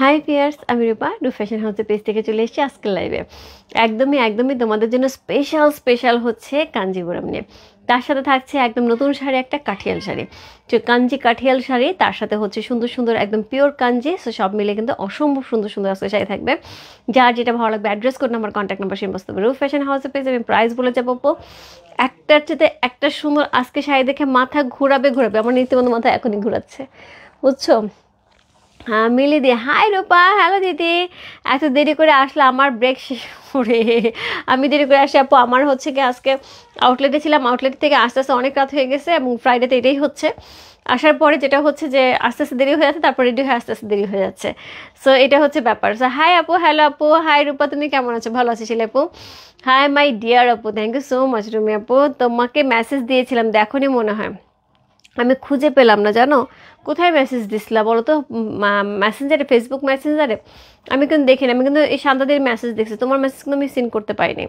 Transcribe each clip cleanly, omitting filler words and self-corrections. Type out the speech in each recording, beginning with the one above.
Hi viewers, আমি রূপা do fashion হাউসের page থেকে চলে এসেছি আজকের লাইভে। একদমই তোমাদের জন্য স্পেশাল হচ্ছে কাঞ্জিবরম নিয়ে। তার সাথে থাকছে একদম নতুন শাড়ি, একটা কাঠিয়াল শাড়ি, যে কাঞ্জি কাঠিয়াল শাড়ি, তার সাথে হচ্ছে সুন্দর একদম পিওর কাঞ্জি। সো সব মিলে কিন্তু অসম্ভব সুন্দর আজকে শাড়ি থাকবে। যার যেটা ভালো লাগবে address code number contact number সেই বস্তু রূপ ফ্যাশন হাউসের পেজ। আমি প্রাইস বলে যাবো, একটার চেয়ে একটা সুন্দর আজকে শাড়ি দেখে মাথা ঘোরাবে। আমার নীতিমতো মাথা এখনই ঘোরাচ্ছে, বুঝছো? হ্যাঁ, মিলি দি হাই রূপা, হ্যালো দিদি। এত দেরি করে আসলে, আমার ব্রেক শেষ করে আমি দেরি করে আসি আপু। আমার হচ্ছে কি আজকে আউটলেটে ছিলাম, আউটলেট থেকে আস্তে অনেক রাত হয়ে গেছে এবং ফ্রাইডেতে এটাই হচ্ছে। আসার পরে যেটা হচ্ছে যে আস্তে দেরি হয়ে যাচ্ছে, তারপর রেডি হয়ে আস্তে দেরি হয়ে যাচ্ছে। সো এটা হচ্ছে ব্যাপার। সো হাই আপু, হ্যালো আপু, হাই রূপা, তুমি কেমন আছো? ভালো আছি শিলা আপু। হাই মাই ডিয়ার আপু, thank you so much Rumi আপু। তোমাকে মেসেজ দিয়েছিলাম, দেখোনি মনে হয়, আমি খুঁজে পেলাম না, জানো কোথায় মেসেজ দিছিলা বলো তো? মেসেঞ্জারে, ফেসবুক মেসেঞ্জারে আমি কিন্তু দেখিনি। আমি কিন্তু এই শান্তাদের মেসেজ দেখছি, তোমার মেসেজ কিন্তু আমি সিন করতে পারিনি।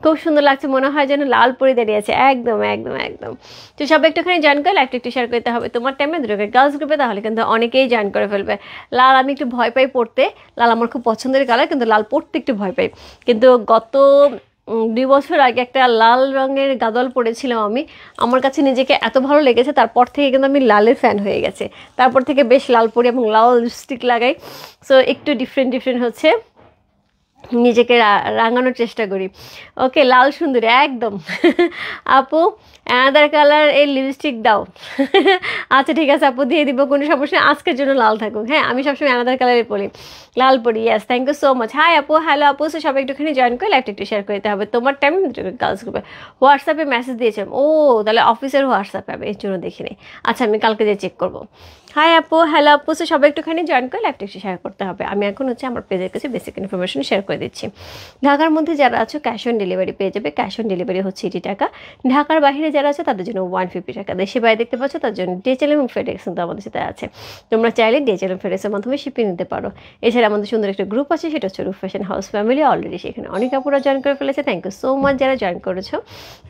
খুব সুন্দর লাগছে, মনে হয় যেন লাল পরে দাঁড়িয়ে আছে। একদম। তো সবাই একটুখানি জয়েন করলে, একটু শেয়ার করতে হবে তোমার টাইমে দুটোকে গার্লস গ্রুপে, তাহলে কিন্তু অনেকেই জয়েন করে ফেলবে। লাল আমি একটু ভয় পাই পড়তে, লাল আমার খুব পছন্দের কালার, কিন্তু লাল পড়তে একটু ভয় পাই। কিন্তু গত 2 বছর আগে একটা লাল রঙের গাদল পরেছিলাম আমি, আমার কাছে নিজেকে এত ভালো লেগেছে, তারপর থেকে কিন্তু আমি লালের ফ্যান হয়ে গেছে। তারপর থেকে বেশ লাল পরি এবং লাল লিপস্টিক লাগাই। সো একটু ডিফারেন্ট হচ্ছে, নিজেকে রাঙানোর চেষ্টা করি। ওকে, লাল সুন্দরী একদম আপু, অ্যানাদার কালার এই লিপস্টিক দাও আচ্ছা ঠিক আছে আপু, দিয়ে দিব, কোনো সমস্যা নেই। আজকের জন্য লাল থাকুক। হ্যাঁ, আমি সবসময় অ্যানাদার কালারে পরি, লাল পরি। Yes, thank you so much. Hi আপু, হ্যালো আপু। সো সবাই একটুখানি জয়েন করে একটু শেয়ার করে দিতে হবে তোমার টাইম গার্লস গ্রুপে। হোয়াটসঅ্যাপে মেসেজ দিয়েছিলাম, ও তাহলে অফিসের হোয়াটসঅ্যাপে হবে, এর জন্য দেখিনি। আচ্ছা, আমি কালকে দিয়ে চেক করবো। হাই আপু, হ্যালো আপু। সো সবাই একটুখানি জয়েন করলে একটু শেয়ার করতে হবে। আমি এখন হচ্ছে আমার পেজের কাছে বেসিক ইনফরমেশন শেয়ার করে দিচ্ছি। ঢাকার মধ্যে যারা আছো ক্যাশ অন ডেলিভারি পেয়ে যাবে। ক্যাশ অন ডেলিভারি হচ্ছে 80 টাকা। ঢাকার বাইরে যারা আছে তাদের জন্য 150 টাকা। দেশে বাইরে দেখতে পাচ্ছ, তার জন্য ডিএচএল এবং ফেডেক্স কিন্তু আমাদের সাথে আছে। তোমরা চাইলে ডিএচএল এবং ফেডেক্সের মাধ্যমে শিপিং নিতে পারো। এছাড়া আমাদের সুন্দর একটা গ্রুপ আছে, সেটা হচ্ছে রূপ ফ্যাশন হাউস ফ্যামিলি। অলরেডি সেখানে অনেক আপুরা জয়েন করে ফেলেছে। থ্যাংক ইউ সো মাচ যারা জয়েন করেছো।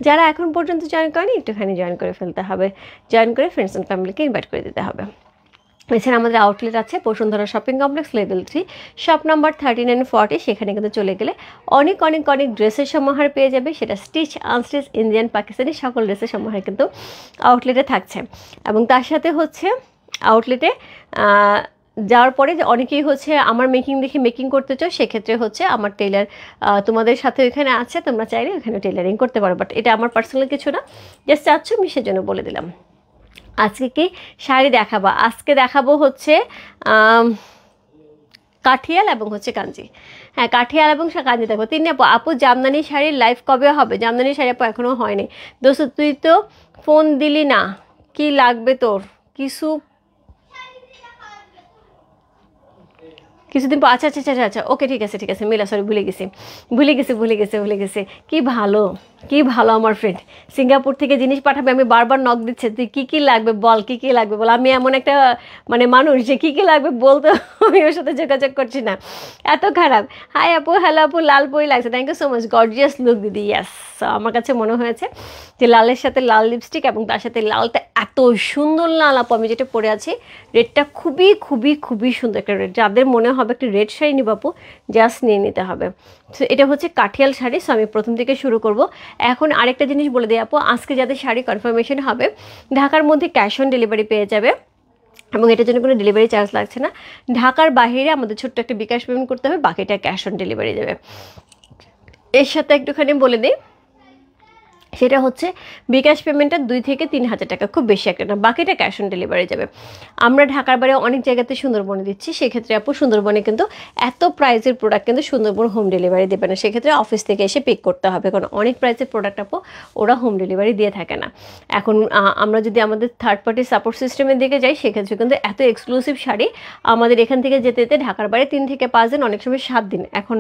যারা এখন পর্যন্ত জয়েন করেনি, একটুখানি জয়েন করে ফেলতে হবে। জয়েন করে ফ্রেন্ডস অ্যান্ড ফ্যামিলিকে ইনভাইট করে দিতে হবে। এছাড়া আমাদের আউটলেট আছে Bashundhara shopping complex level 3, shop number 3940। সেখানে কিন্তু চলে গেলে অনেক ড্রেসের সমাহার পেয়ে যাবে। সেটা স্টিচ, আনস্টিচ, ইন্ডিয়ান, পাকিস্তানি সকল ড্রেসের সমাহার কিন্তু আউটলেটে থাকছে। এবং তার সাথে হচ্ছে আউটলেটে যাওয়ার পরে যে অনেকেই হচ্ছে আমার মেকিং দেখে মেকিং করতে চাও, সেক্ষেত্রে হচ্ছে আমার টেলার তোমাদের সাথে ওইখানে আছে, তোমরা চাইলে ওখানে টেলারিং করতে পারো। বাট এটা আমার পার্সোনাল কিছু না, জাস্ট চাচ্ছ আমি সেজন্য বলে দিলাম। আজকে কি শাড়ি দেখাবো? আজকে দেখাবো হচ্ছে কাঠিয়াল এবং হচ্ছে কাঞ্জি। হ্যাঁ, কাঠিয়াল এবং কাঞ্জি দেখবো। আপু জামদানি শাড়ির লাইভ কবে হবে? জামদানি শাড়ি আপু এখনও হয়নি। দোস্ত তুই তো ফোন দিলি না, কি লাগবে তোর? কিছুদিন পর? আচ্ছা, ওকে, ঠিক আছে মিলা, সরি ভুলে গেছি। কি ভালো আমার ফ্রেন্ড, সিঙ্গাপুর থেকে জিনিস পাঠাবে, আমি বারবার নক দিচ্ছে, তুই কী লাগবে বল, কী লাগবে বল। আমি এমন একটা মানুষ যে কী লাগবে বলতে আমি ওর সাথে যোগাযোগ করছি না, এত খারাপ। হাই আপু, হ্যালো আপু, লাল পরি লাগছে, thank you so much, gorgeous look দিদি। ইয়াস, আমার কাছে মনে হয়েছে যে লালের সাথে লাল লিপস্টিক এবং তার সাথে লালটা এত সুন্দর লাল আপু। আমি যেটা পরে আছি রেডটা খুবই সুন্দর একটা রেড। যাদের মনে হবে একটা রেড শাড়ি নিব আপু, জাস্ট নিয়ে নিতে হবে। সো এটা হচ্ছে কাঠিয়াল শাড়ি। সো আমি প্রথম থেকে শুরু করব। এখন আরেকটা জিনিস বলে দিই আপু, আজকে যাদের শাড়ি কনফার্মেশন হবে ঢাকার মধ্যে ক্যাশ অন ডেলিভারি পেয়ে যাবে এবং এটার জন্য কোনো ডেলিভারি চার্জ লাগছে না। ঢাকার বাইরে আমাদের ছোট্ট একটা বিকাশ পেমেন্ট করতে হবে, বাকিটা ক্যাশ অন ডেলিভারি যাবে। এর সাথে একটুখানি বলে দিই, সেটা হচ্ছে বিকাশ পেমেন্টটা 2 থেকে 3 হাজার টাকা, খুব বেশি একটা না, বাকিটা ক্যাশ অন ডেলিভারি যাবে। আমরা ঢাকার বাইরে অনেক জায়গাতে সুন্দরবনে দিচ্ছি, সেক্ষেত্রে আপু সুন্দরবনে কিন্তু এত প্রাইসের প্রোডাক্ট কিন্তু সুন্দরবন হোম ডেলিভারি দেবে না, সেক্ষেত্রে অফিস থেকে এসে পিক করতে হবে, কারণ অনেক প্রাইসের প্রোডাক্ট আপু ওরা হোম ডেলিভারি দিয়ে থাকে না। এখন আমরা যদি আমাদের থার্ড পার্টি সাপোর্ট সিস্টেমের দিকে যাই, সেক্ষেত্রে কিন্তু এত এক্সক্লুসিভ শাড়ি আমাদের এখান থেকে যেতে ঢাকার বাইরে 3 থেকে 5 দিন, অনেক সময় 7 দিন, এখন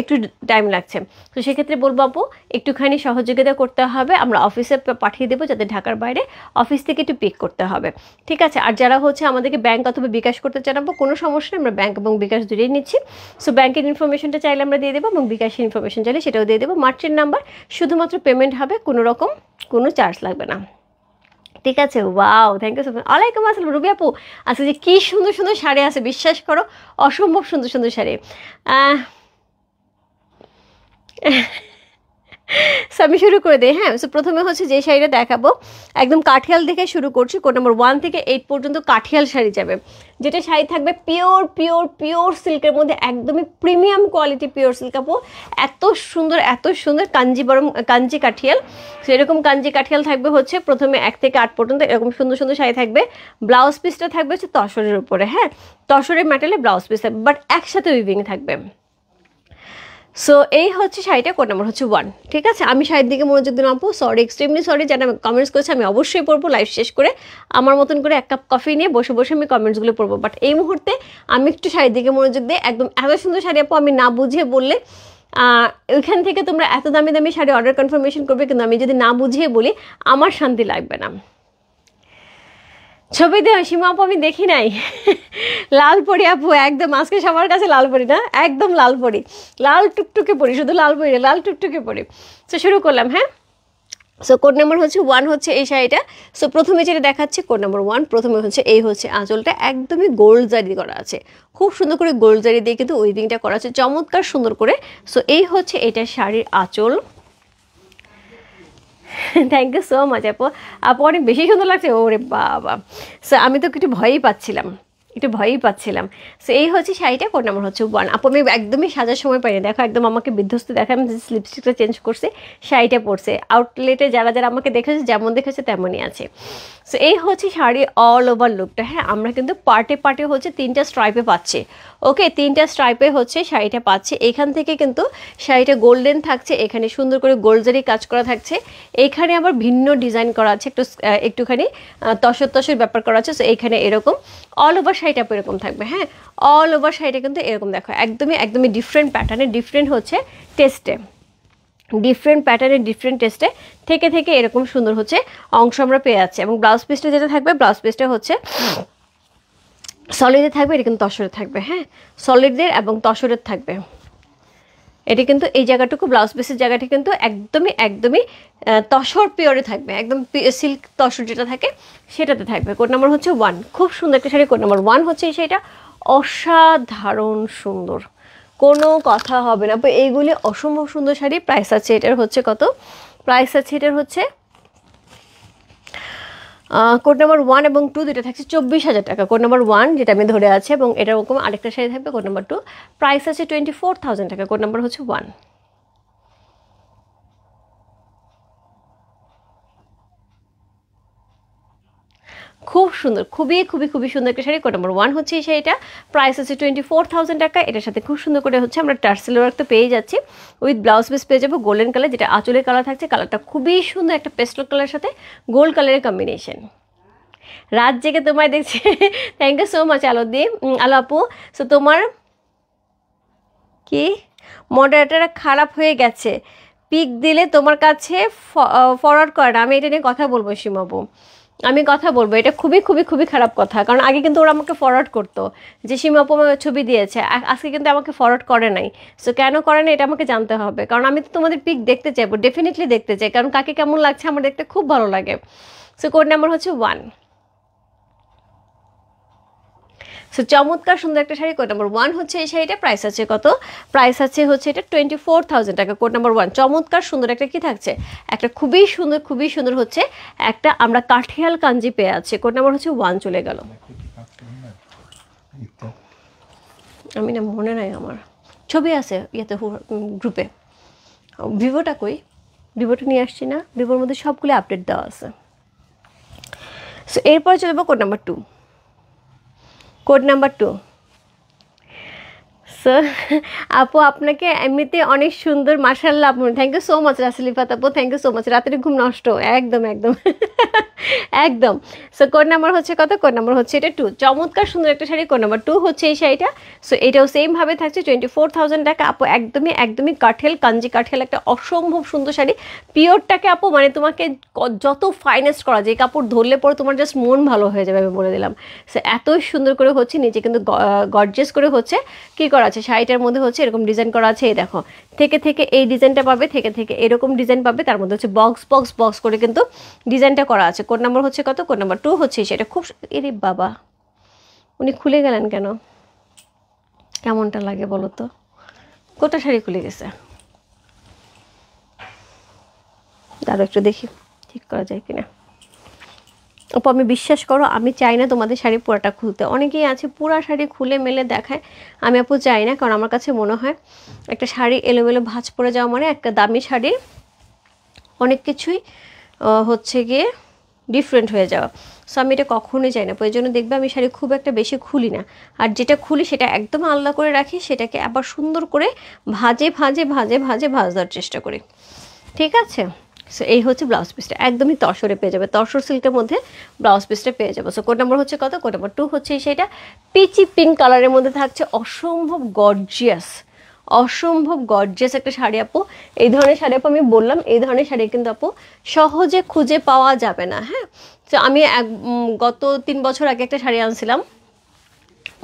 একটু টাইম লাগছে। তো সেক্ষেত্রে বলবো আপু একটুখানি সহযোগিতা করতে হবে, আমরা অফিসে পাঠিয়ে দেবো, যাতে ঢাকার বাইরে অফিস থেকে একটু পিক করতে হবে, ঠিক আছে? আর যারা হচ্ছে আমাদেরকে ব্যাংক অথবা বিকাশ করতে চানাবো, কোনো সমস্যা নেই, আমরা ব্যাংক এবং বিকাশ দুটোই নিচ্ছি। সো ব্যাংকের ইনফরমেশনটা চাইলে আমরা দিয়ে দেবো এবং বিকাশের ইনফরমেশন চাইলে সেটাও দিয়ে দেবো। মার্চেন্ট নাম্বার, শুধুমাত্র পেমেন্ট হবে, কোনো রকম কোনো চার্জ লাগবে না, ঠিক আছে, wow, thank you so much. ওয়ালাইকুম আসসালাম রুবি আপু। আচ্ছা, যে কী সুন্দর সুন্দর শাড়ি আছে, বিশ্বাস করো অসম্ভব সুন্দর সুন্দর শাড়ি। সো আমি শুরু করে দিই। হ্যাঁ, সো প্রথমে হচ্ছে যে শাড়িটা দেখাবো একদম কাঠিয়াল দেখে শুরু করছি। কোড নাম্বার 1 থেকে 8 পর্যন্ত কাঠিয়াল শাড়ি যাবে, যেটা শাড়ি থাকবে পিওর পিওর পিওর সিল্কের মধ্যে, একদমই প্রিমিয়াম কোয়ালিটি পিওর সিল্ক আপু। এত সুন্দর কাঞ্জি কাঠিয়াল। সো এরকম কাঞ্জি কাঠিয়াল থাকবে হচ্ছে প্রথমে 1 থেকে 8 পর্যন্ত এরকম সুন্দর সুন্দর শাড়ি থাকবে। ব্লাউজ পিসটা থাকবে হচ্ছে তসরের উপরে। হ্যাঁ, তসরের ম্যাটেরিয়ালে ব্লাউজ পিস থাকবে, বাট একসাথে উইভিং থাকবে। সো এই হচ্ছে শাড়িটা, কোড নাম্বার হচ্ছে 1। ঠিক আছে, আমি শাড়ির দিকে মনোযোগ দিলাম আপু, সরি, এক্সট্রিমলি সরি। যারা কমেন্টস করেছে আমি অবশ্যই পড়বো, লাইভ শেষ করে আমার মতন করে 1 কাপ কফি নিয়ে বসে বসে আমি কমেন্টসগুলো পড়বো। বাট এই মুহূর্তে আমি একটু শাড়ির দিকে মনোযোগ দিই। একদম এত সুন্দর শাড়ি আপু, আমি না বুঝিয়ে বললে ওইখান থেকে তোমরা এত দামি দামি শাড়ি অর্ডার কনফার্মেশন করবে, কিন্তু আমি যদি না বুঝিয়ে বলি আমার শান্তি লাগবে না। ছবি দেওয়া সীমা আপু, আমি দেখি নাই। লাল পরি আপু, একদম আজকে সবার কাছে লাল পরি না, একদম লাল পরি, লাল টুকটুকে পরি, শুধু লাল পরি না, লাল টুকটুকে পরি। সো শুরু করলাম। হ্যাঁ, সো কোড নাম্বার হচ্ছে 1 হচ্ছে এই শাড়িটা। সো প্রথমে যেটা দেখাচ্ছি কোড নাম্বার 1, প্রথমে হচ্ছে এই হচ্ছে আঁচলটা, একদমই গোল্ড জারি করা আছে, খুব সুন্দর করে গোল্ড জারি দিয়ে কিন্তু উইভিংটা করা আছে চমৎকার সুন্দর করে। সো এই হচ্ছে এটা শাড়ির আঁচল। থ্যাংক ইউ সো মাচ আপু, আপু অনেক বেশি সুন্দর লাগছে, ওরে বাবা। সো আমি তো একটু ভয়ই পাচ্ছিলাম। সো এই হচ্ছে শাড়িটা, কোড নাম্বার হচ্ছে 1। আপু আমি একদমই সাজার সময় পাইনি, দেখো একদম আমাকে বিধ্বস্ত দেখা, আমি লিপস্টিকটা চেঞ্জ করছে, শাড়িটা পরছে। আউটলেটে যারা যারা আমাকে দেখেছে যেমন দেখেছে তেমনই আছে। সো এই হচ্ছে শাড়ি অল ওভার লুকটা। হ্যাঁ, আমরা কিন্তু পার্টে হচ্ছে 3টা স্ট্রাইপে পাচ্ছি। ওকে, 3টা স্ট্রাইপে হচ্ছে শাড়িটা পাচ্ছে। এখান থেকে কিন্তু শাড়িটা গোল্ডেন থাকছে, এখানে সুন্দর করে গোল্ড জারি কাজ করা থাকছে, এখানে আবার ভিন্ন ডিজাইন করা আছে, একটুখানি তসর ব্যাপার করা আছে। সো এইখানে এরকম অল ওভার শাড়িটা এরকম থাকবে। হ্যাঁ, অল ওভার শাড়িটা কিন্তু এরকম দেখো, একদমই ডিফারেন্ট প্যাটার্নে, ডিফারেন্ট হচ্ছে টেস্টে, ডিফারেন্ট প্যাটার্নের ডিফারেন্ট টেস্টে থেকে এরকম সুন্দর হচ্ছে অংশ আমরা পেয়ে যাচ্ছি। এবং ব্লাউজ পিসটা যেটা থাকবে, ব্লাউজ পিসটা হচ্ছে সলিডে থাকবে, এটা কিন্তু তসরে থাকবে। হ্যাঁ, সলিডের এবং তসরের থাকবে। এটি কিন্তু এই জায়গাটুকু ব্লাউজ পিসের জায়গাটা কিন্তু একদমই তসর পিওরে থাকবে, একদম সিল্ক তসর যেটা থাকে সেটাতে থাকবে। কোড নাম্বার হচ্ছে 1, খুব সুন্দর একটা শাড়ি। কোড নাম্বার 1 হচ্ছে এই শাড়িটা, অসাধারণ সুন্দর, কোনো কথা হবে না। এইগুলি অসম্ভব সুন্দর শাড়ি। প্রাইস আছে এটার হচ্ছে কত? প্রাইস আছে এটার হচ্ছে কোড নাম্বার 1 এবং 2 দুটো থাকছে 24,000 টাকা। কোড নাম্বার 1 যেটা আমি ধরে আছে, এবং এরকম আরেকটা শাড়ি থাকবে কোড নাম্বার 2, প্রাইস আছে 24,000 টাকা। কোড নাম্বার হচ্ছে 1। খুব সুন্দর, খুবই সুন্দর একটা শাড়ি। কোড নাম্বার 1 হচ্ছে এই শাড়িটা, প্রাইস আছে 24,000 টাকা। এটার সাথে খুব সুন্দর করে হচ্ছে আমরা টার্সেল ওয়ার্ক তো পেয়ে যাচ্ছি, উইথ ব্লাউজ পিস পেয়ে যাবো গোল্ডেন কালার, যেটা আঁচলের কালার থাকছে। কালারটা খুবই সুন্দর, একটা পেস্টেল কালারের সাথে গোল্ড কালারের কম্বিনেশন। রাত জেগে তোমায় দেখছে, থ্যাংক ইউ সো মাচ আলো আপু। সো তোমার কি মডারেটার খারাপ হয়ে গেছে, পিক দিলে তোমার কাছে ফরওয়ার্ড করে না। আমি এটা নিয়ে কথা বলবো সীমাবু, আমি কথা বলবো। এটা খুবই খারাপ কথা, কারণ আগে কিন্তু ওরা আমাকে ফরওয়ার্ড করতো যে সীমা আপু আমার ছবি দিয়েছে, আজকে কিন্তু আমাকে ফরওয়ার্ড করে নাই। সো কেন করে না এটা আমাকে জানতে হবে, কারণ আমি তো তোমাদের পিক দেখতে চাইবো, ডেফিনেটলি দেখতে চাই, কারণ কাকে কেমন লাগছে আমার দেখতে খুব ভালো লাগে। সো কোড নাম্বার হচ্ছে 1। সো চমৎকার সুন্দর একটা শাড়ি। কোড নাম্বার 1 হচ্ছে এই শাড়িটা, প্রাইস আছে কত? প্রাইস আছে হচ্ছে এটা 24,000 টাকা। কোড নাম্বার 1, চমৎকার সুন্দর একটা কি থাকছে, একটা খুবই সুন্দর হচ্ছে একটা আমরা কাঠিয়াল কাঞ্জি পেয়ে আছি। কোড নাম্বার হচ্ছে 1 চলে গেল, আমি না মনে নাই, আমার ছবি আছে ইয়েতে গ্রুপে। ভিভোটা কই? ভিভোটা নিয়ে আসছি না, ভিভোর মধ্যে সবগুলো আপডেট দেওয়া আছে। সো এরপর চলে যাবো code number 2। Code number 2। So আপু আপনাকে এমনিতে অনেক সুন্দর, মাশাআল্লাহ আপু, থ্যাংক ইউ সো মাচ রাসেলিফাত আপু, থ্যাংক ইউ সো মাচ। রাতের ঘুম নষ্ট একদম একদম। সো কোড নাম্বার হচ্ছে কত? কোড নাম্বার হচ্ছে এটা 2। চমৎকার সুন্দর একটা শাড়ি, কোড নাম্বার 2 হচ্ছে এই শাড়িটা। সো এটাও সেমভাবে থাকছে 24,000 টাকা। আপু একদমই কাঠেল, কাঞ্জি কাঠেল, একটা অসম্ভব সুন্দর শাড়ি। পিওরটাকে আপু মানে তোমাকে যত ফাইনেস্ট করা যায়, কাপড় ধরলে পরে তোমার জাস্ট মন ভালো হয়ে যাবে, আমি বলে দিলাম। সো এত সুন্দর করে হচ্ছে নিচে কিন্তু গর্জিয়াস করে হচ্ছে কি করা আছে, আছে, শাড়িটার মধ্যে হচ্ছে এরকম ডিজাইন করা আছে, এই দেখো থেকে থেকে এই ডিজাইনটা পাবে, থেকে থেকে এরকম ডিজাইন পাবে, তার মধ্যে হচ্ছে বক্স বক্স বক্স করে কিন্তু ডিজাইনটা করা আছে। কোড নাম্বার হচ্ছে কত? কোড নাম্বার 2 হচ্ছে সেটা। খুব এরে বাবা, উনি খুলে গেলেন কেন? কেমনটা লাগে বলো তো? কোটা শাড়ি খুলে গেছে, তারও একটু দেখি ঠিক করা যায় কিনা। আপু আমি বিশ্বাস করো, আমি চাই না তোমাদের শাড়ি পুরাটা খুলতে। অনেকেই আছে পুরা শাড়ি খুলে মেলে দেখায়, আমি আপু চাই না। কারণ আমার কাছে মনে হয় একটা শাড়ি এলোমেলো ভাঁজ পড়ে যাওয়া মানে একটা দামি শাড়ির অনেক কিছুই হচ্ছে গিয়ে ডিফারেন্ট হয়ে যাওয়া। সো আমি এটা কখনোই চাই না। ওই জন্য দেখবে আমি শাড়ি খুব একটা বেশি খুলি না, আর যেটা খুলি সেটা একদম আলাদা করে রাখি, সেটাকে আবার সুন্দর করে ভাজে ভাজে ভাজে ভাজে ভাজার চেষ্টা করি। ঠিক আছে? সো এই হচ্ছে ব্লাউজ পিসটা, একদমই তসরে পেয়ে যাবে, তসর সিল্কের মধ্যে ব্লাউজ পিসটা পেয়ে যাবে। সো কোড নাম্বার হচ্ছে কত? কোড নাম্বার 2 হচ্ছে সেটা। পিচি পিঙ্ক কালারের মধ্যে থাকছে, অসম্ভব গর্জিয়াস, অসম্ভব গর্জিয়াস একটা শাড়ি আপু। এই ধরনের শাড়ি আপু আমি বললাম, এই ধরনের শাড়ি কিন্তু আপু সহজে খুঁজে পাওয়া যাবে না। হ্যাঁ, তো আমি গত 3 বছর আগে একটা শাড়ি আনছিলাম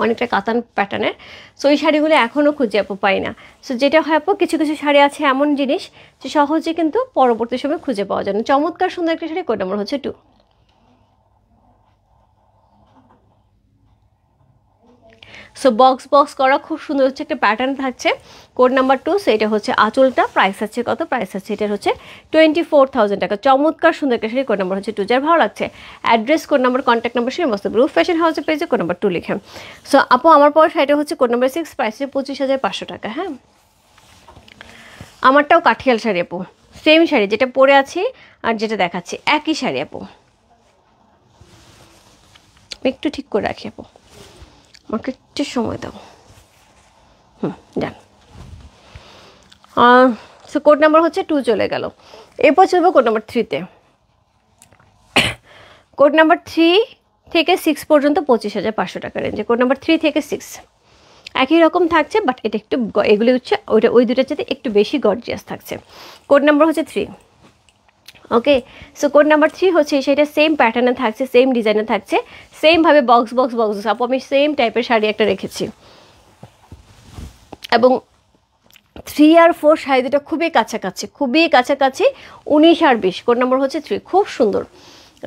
অনেকটা কাতান প্যাটার্নের। সো এই শাড়িগুলো এখনও খুঁজে আপু পাই না। সো যেটা হয় আপু, কিছু কিছু শাড়ি আছে এমন জিনিস যে সহজে কিন্তু পরবর্তী সময় খুঁজে পাওয়া যায় না। চমৎকার সুন্দর একটা শাড়ি, কোড নাম্বার হচ্ছে 2। সো বক্স বক্স করা খুব সুন্দর হচ্ছে একটা প্যাটার্ন থাকছে, কোড নাম্বার 2। সো এটা হচ্ছে আঁচলটা, প্রাইস আছে কত? প্রাইস আছে এটার হচ্ছে 24,000 টাকা। চমৎকার সুন্দর একটা শাড়ি, কোড নাম্বার হচ্ছে 2। যার ভালো লাগছে address, code number, contact number সে মস্ত গ্রুপ ফ্যাশন হাউসের পেজে কোড নাম্বার 2 লিখে। সো আপু আমার পর শাড়িটা হচ্ছে কোড নাম্বার 6, প্রাইস হচ্ছে 25,500 টাকা। হ্যাঁ, আমারটাও কাঠিয়াল শাড়ি আপু, সেম শাড়ি যেটা পরে আছি আর যেটা দেখাচ্ছি একই শাড়ি আপু। একটু ঠিক করে রাখি আপু, আমাকে একটু সময় দাও। ডান। সো কোড নাম্বার হচ্ছে 2 চলে গেল। এরপর চলবো কোড নাম্বার 3-তে। কোড নাম্বার 3 থেকে 6 পর্যন্ত 25,500 টাকা রেঞ্জে। কোড নাম্বার 3 থেকে 6 একই রকম থাকছে, বাট এটা একটু এগুলি হচ্ছে ওই দুটার সাথে একটু বেশি গর্জিয়াস থাকছে। কোড নাম্বার হচ্ছে 3। ওকে, সো কোড নাম্বার 3 হচ্ছে সেটা সেম প্যাটার্নে থাকছে, সেম ডিজাইনে থাকছে, সেমভাবে বক্স বক্স বক্স। আপু আমি সেম টাইপের শাড়ি একটা রেখেছি, এবং 3 আর 4 শাড়ি দুটো খুবই কাছাকাছি, খুবই কাছাকাছি, 19 আর 20। কোড নাম্বার হচ্ছে 3। খুব সুন্দর,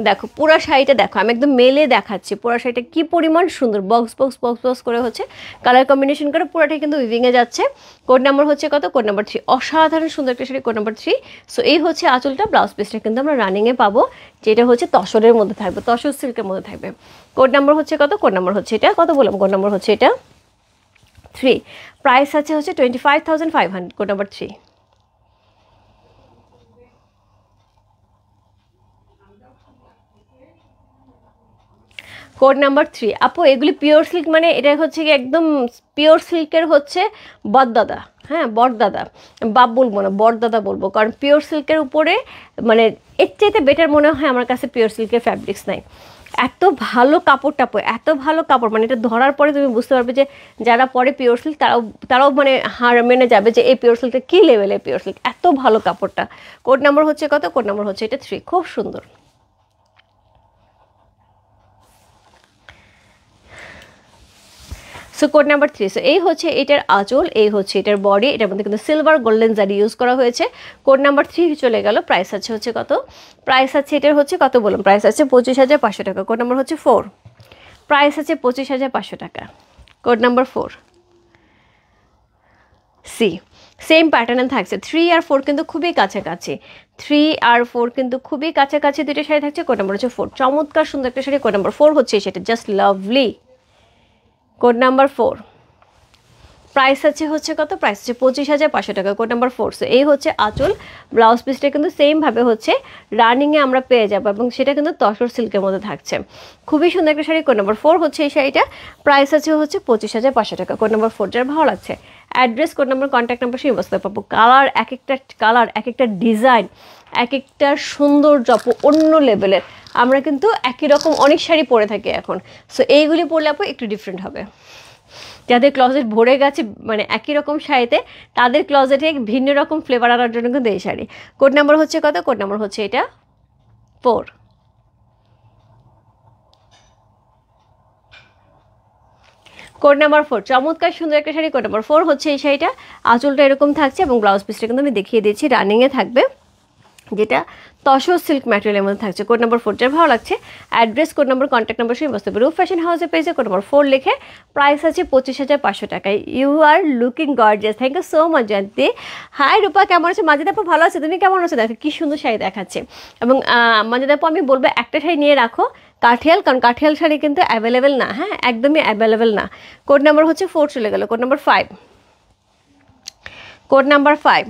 দেখো পুরা শাড়িটা দেখো, আমি একদম মেলে দেখাচ্ছি পুরা শাড়িটা কি পরিমাণ সুন্দর, বক্স বক্স বক্স বক্স করে হচ্ছে কালার কম্বিনেশন করে পুরাটাই কিন্তু উইভিংয়ে যাচ্ছে। কোড নাম্বার হচ্ছে কত? Code number 3। অসাধারণ সুন্দর একটা শাড়ি, কোড নাম্বার 3। সো এই হচ্ছে আঁচলটা, ব্লাউজ পিসটা কিন্তু আমরা রানিংয়ে পাবো, যেটা হচ্ছে তসরের মধ্যে থাকবে, তসর সিল্কের মধ্যে থাকবে। কোড নাম্বার হচ্ছে কত? কোড নাম্বার হচ্ছে এটা, কত বললাম? কোড নাম্বার হচ্ছে এটা 3। প্রাইস আছে হচ্ছে 25,500, কোড নাম্বার 3। কোড নাম্বার 3 আপু, এগুলি পিওর সিল্ক, মানে এটা হচ্ছে কি একদম পিওর সিল্কের হচ্ছে বড়দাদা। হ্যাঁ, বড়দাদা, বাপ বলবো না, বড়দাদা বলবো, কারণ পিওর সিল্কের উপরে মানে এর চাইতে বেটার মনে হয় আমার কাছে পিওর সিল্কের ফ্যাব্রিক্স নাই। এত ভালো কাপড় টাপড়, এত ভালো কাপড়, মানে এটা ধরার পরে তুমি বুঝতে পারবে যে যারা পরে পিওর সিল্ক তারাও মানে হার মেনে যাবে যে এই পিওর সিল্কটা কী লেভেলের পিওর সিল্ক, এত ভালো কাপড়টা। কোড নাম্বার হচ্ছে কত? কোড নাম্বার হচ্ছে এটা 3। খুব সুন্দর। So code number 3। সো এই হচ্ছে এটার আঁচল, এই হচ্ছে এটার বডি, এটার মধ্যে কিন্তু সিলভার গোল্ডেন জারি ইউজ করা হয়েছে। কোড নাম্বার 3 চলে গেল। প্রাইস আছে হচ্ছে কত? প্রাইস আছে এটার হচ্ছে কত বললাম? প্রাইস আছে 25,500 টাকা। কোড নাম্বার হচ্ছে 4। প্রাইস আছে 25,500 টাকা। Code number 4 C. সেম প্যাটার্নে থাকছে, 3 আর 4 কিন্তু খুবই কাছাকাছি, 3 আর 4 কিন্তু খুবই কাছাকাছি দুইটা শাড়ি থাকছে। কোড নাম্বার হচ্ছে 4। চমৎকার সুন্দর একটা শাড়ি, কোড নাম্বার 4 হচ্ছে সেটা, just lovely. Code number 4। Price আছে হচ্ছে কত? প্রাইস আছে 25,500 টাকা। Code number 4। সো এই হচ্ছে আঁচল, ব্লাউজ পিসটা কিন্তু সেমভাবে হচ্ছে রানিংয়ে আমরা পেয়ে যাবো, এবং সেটা কিন্তু তসর সিল্কের মধ্যে থাকছে। খুবই সুন্দর একটা শাড়ি, কোড নাম্বার 4 হচ্ছে এই শাড়িটা। প্রাইস আছে হচ্ছে 25,500 টাকা। Code number 4। যার ভালো লাগছে address, code number, contact number সেই বসতে পাবো। কালার, এক একটা কালার, এক একটা ডিজাইন, এক একটা সৌন্দর্য আপু অন্য লেভেলের। আমরা কিন্তু একই রকম অনেক শাড়ি পরে থাকি এখন, সো এইগুলি পরলে আপু একটু ডিফারেন্ট হবে। যাদের ক্লজেট ভরে গেছে মানে একই রকম শাড়িতে, তাদের ক্লজেটে ভিন্ন রকম ফ্লেভার আনার জন্য কিন্তু এই শাড়ি। কোড নাম্বার হচ্ছে কত? কোড নাম্বার হচ্ছে এটা 4। কোড নাম্বার 4 চমৎকার সুন্দর একটা শাড়ি। কোড নাম্বার 4 হচ্ছে এই শাড়িটা। আঁচলটা এরকম থাকছে এবং ব্লাউজ পিসটা কিন্তু আমি দেখিয়ে দিয়েছি, রানিংয়ে থাকবে, যেটা তসর সিল্ক ম্যাটেরিয়ালের মধ্যে থাকছে। কোড নাম্বার 4 যার ভালো লাগছে address, code number, contact number সঙ্গে বসতে পারে রূপ ফ্যাশন হাউসের পেজে কোড নাম্বার 4 লিখে। প্রাইস আছে 25,500 টাকায়। You are looking gorgeous. Thank you so much Jayanti. Hi Rupa, কেমন আছে? মাজিদ আপু ভালো আছে, তুমি কেমন আছো? দেখো কি সুন্দর শাড়ি দেখাচ্ছে। এবং মাজিদ আপু আমি বলবো একটা শাড়ি নিয়ে রাখো কাঠিয়াল, কারণ কাঠিয়াল শাড়ি কিন্তু অ্যাভেলেবেল না, হ্যাঁ একদমই অ্যাভেলেবেল না। কোড নাম্বার হচ্ছে 4 চলে গেল। Code number 5, code number 5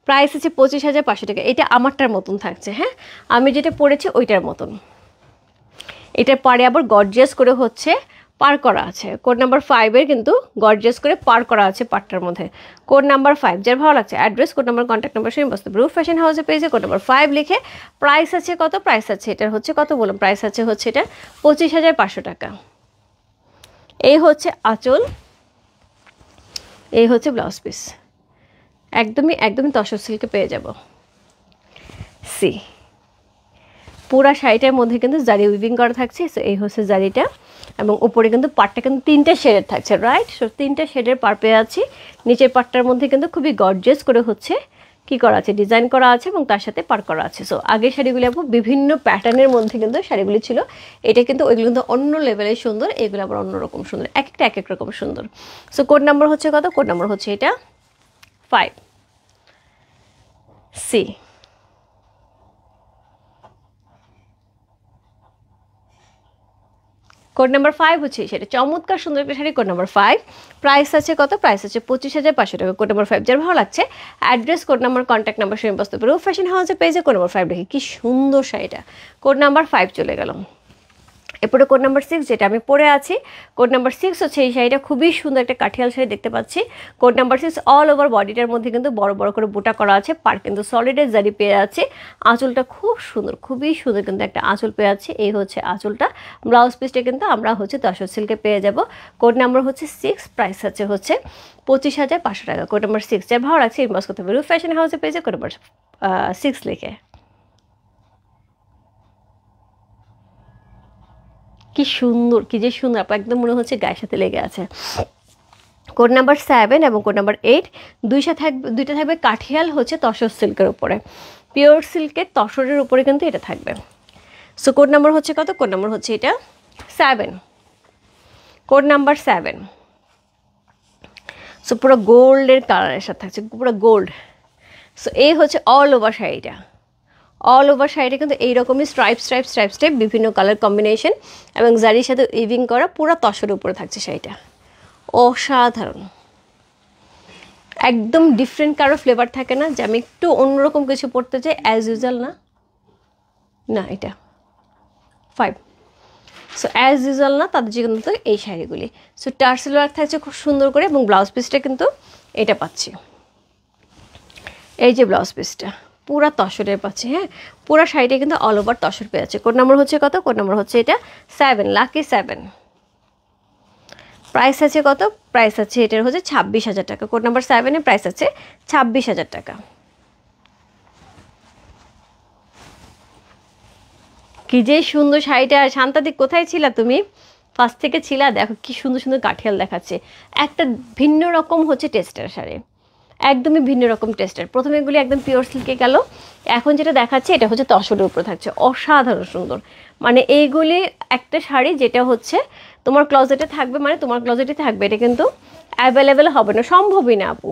price আছে 25,500 টাকা। এটা আমারটার মতন থাকছে, হ্যাঁ আমি যেটা পরেছি ওইটার মতন। এটার পারে আবার গর্জিয়াস করে হচ্ছে পার করা আছে। কোড নাম্বার 5-এর কিন্তু গর্জিয়াস করে পার করা আছে পাটটার মধ্যে। কোড নাম্বার 5 যার ভালো লাগছে address, code number, contact number সঙ্গে বসতে রূপ ফ্যাশন হাউসের পেজে কোড নাম্বার 5 লিখে। প্রাইস আছে কত? প্রাইস আছে এটার হচ্ছে কত বলুন? প্রাইস আছে হচ্ছে এটা 25,500 টাকা। এই হচ্ছে আঁচল, এই হচ্ছে ব্লাউজ পিস, একদমই তসর সিল্কে পেয়ে যাব। সি পুরা শাড়িটার মধ্যে কিন্তু জারি উইভিং করা থাকছে। সো এই হচ্ছে জারিটা, এবং উপরে কিন্তু পাটটা কিন্তু 3টে শেডের থাকছে, রাইট? সো 3টে শেডের পার পেয়ে আছি। নিচের পাটটার মধ্যে কিন্তু খুবই গর্জিয়াস করে হচ্ছে কি করা আছে, ডিজাইন করা আছে এবং তার সাথে পার করা আছে। সো আগের শাড়িগুলি আপু বিভিন্ন প্যাটার্নের মধ্যে কিন্তু শাড়িগুলি ছিল, এটা কিন্তু ওইগুলো কিন্তু অন্য লেভেলের সুন্দর, এগুলো আবার অন্যরকম সুন্দর, এক একটা এক এক রকম সুন্দর। সো কোড নাম্বার হচ্ছে কত? কোড নাম্বার হচ্ছে এটা 5 সি। কোড নাম্বার 5 হচ্ছে সেটা চমৎকার সুন্দর একটা শাড়ি। কোড নাম্বার 5 প্রাইস আছে কত? প্রাইস আছে 25,500 টাকা। কোড নাম্বার 5 যার ভালো লাগছে address, code number, contact number সঙ্গে বসতে পারে রূপ ফ্যাশন হাউসের পেজে কোড নাম্বার 5 দেখি কি সুন্দর শাড়িটা। কোড নাম্বার 5 চলে গেল। এরপরে কোড নাম্বার 6 যেটা আমি পরে আছি, কোড নাম্বার 6 হচ্ছে এই শাড়িটা, খুবই সুন্দর একটা কাঠিয়াল শাড়ি দেখতে পাচ্ছি। কোড নাম্বার 6 অল ওভার বডিটার মধ্যে কিন্তু বড় বড় করে বুটা করা আছে, পার কিন্তু সলিডের জারি পেয়ে আছে। আঁচলটা খুব সুন্দর, খুবই সুন্দর কিন্তু একটা আঁচল পেয়ে আছে। এই হচ্ছে আঁচলটা। ব্লাউজ পিসটা কিন্তু আমরা হচ্ছে তসর সিল্কে পেয়ে যাব। কোড নাম্বার হচ্ছে 6, প্রাইস আছে হচ্ছে 25,500 টাকা। কোড নাম্বার 6 যার ভালো লাগছে ইনবক্স করতে হবে রূপ ফ্যাশন হাউসে পেজে কোড নাম্বার 6 লিখে। কি সুন্দর, কি যে সুন্দর আপু, একদম মনে হচ্ছে গায়ের সাথে লেগে আছে। কোড নাম্বার 7 এবং কোড নাম্বার 8 দুইটা থাকবে কাঠিয়াল হচ্ছে তসর সিল্কের উপরে, পিওর সিল্কের তসরের উপরে কিন্তু এটা থাকবে। সো কোড নাম্বার হচ্ছে কত? কোড নাম্বার হচ্ছে এটা 7, কোড নাম্বার 7। সো পুরো গোল্ডের কালারের সাথে থাকছে, পুরো গোল্ড। সো এই হচ্ছে অল ওভার শাড়িটা, অল ওভার শাড়িটা কিন্তু এইরকমই স্ট্রাইপ বিভিন্ন কালার কম্বিনেশন এবং জারির সাথে উইভিং করা, পুরো তসরের উপরে থাকছে শাড়িটা। অসাধারণ, একদম ডিফারেন্ট কারো ফ্লেভার থাকে না যে আমি একটু অন্যরকম কিছু পড়তে চাই, অ্যাজ ইউজুয়াল না এটা 5। সো অ্যাজ ইউজুয়াল না, তাদের যে কিন্তু এই শাড়িগুলি। সো টার্সেল ওয়ার্ক থাকছে খুব সুন্দর করে এবং ব্লাউজ পিসটা কিন্তু এটা পাচ্ছি, এই যে ব্লাউজ পিসটা পুরা তসরের পাচ্ছি, হ্যাঁ পুরা শাড়িটা কিন্তু অল ওভার তসর পেয়ে আছে। কোড নাম্বার হচ্ছে কত? কোড নাম্বার হচ্ছে এটা 7, লাকি 7। প্রাইস আছে কত? প্রাইস আছে এটার হচ্ছে 26,000 টাকা। কোড নাম্বার 7-এ প্রাইস আছে 26,000 টাকা। কি যে সুন্দর শাড়িটা। শান্তাদি কোথায় ছিলা তুমি? ফার্স্ট থেকে ছিলা? দেখো কি সুন্দর সুন্দর কাঠিয়াল দেখাচ্ছে, একটা ভিন্ন রকম হচ্ছে টেস্টের শাড়ি, একদমই ভিন্ন রকম টেস্টের। প্রথমে এগুলি একদম পিওর সিল্কে গেল, এখন যেটা দেখাচ্ছে এটা হচ্ছে তসরের উপরে থাকছে, অসাধারণ সুন্দর। মানে এইগুলি একটা শাড়ি যেটা হচ্ছে তোমার ক্লজেটে থাকবে, মানে তোমার ক্লজেটে থাকবে, এটা কিন্তু অ্যাভেলেবেল হবে না, সম্ভবই না আপু,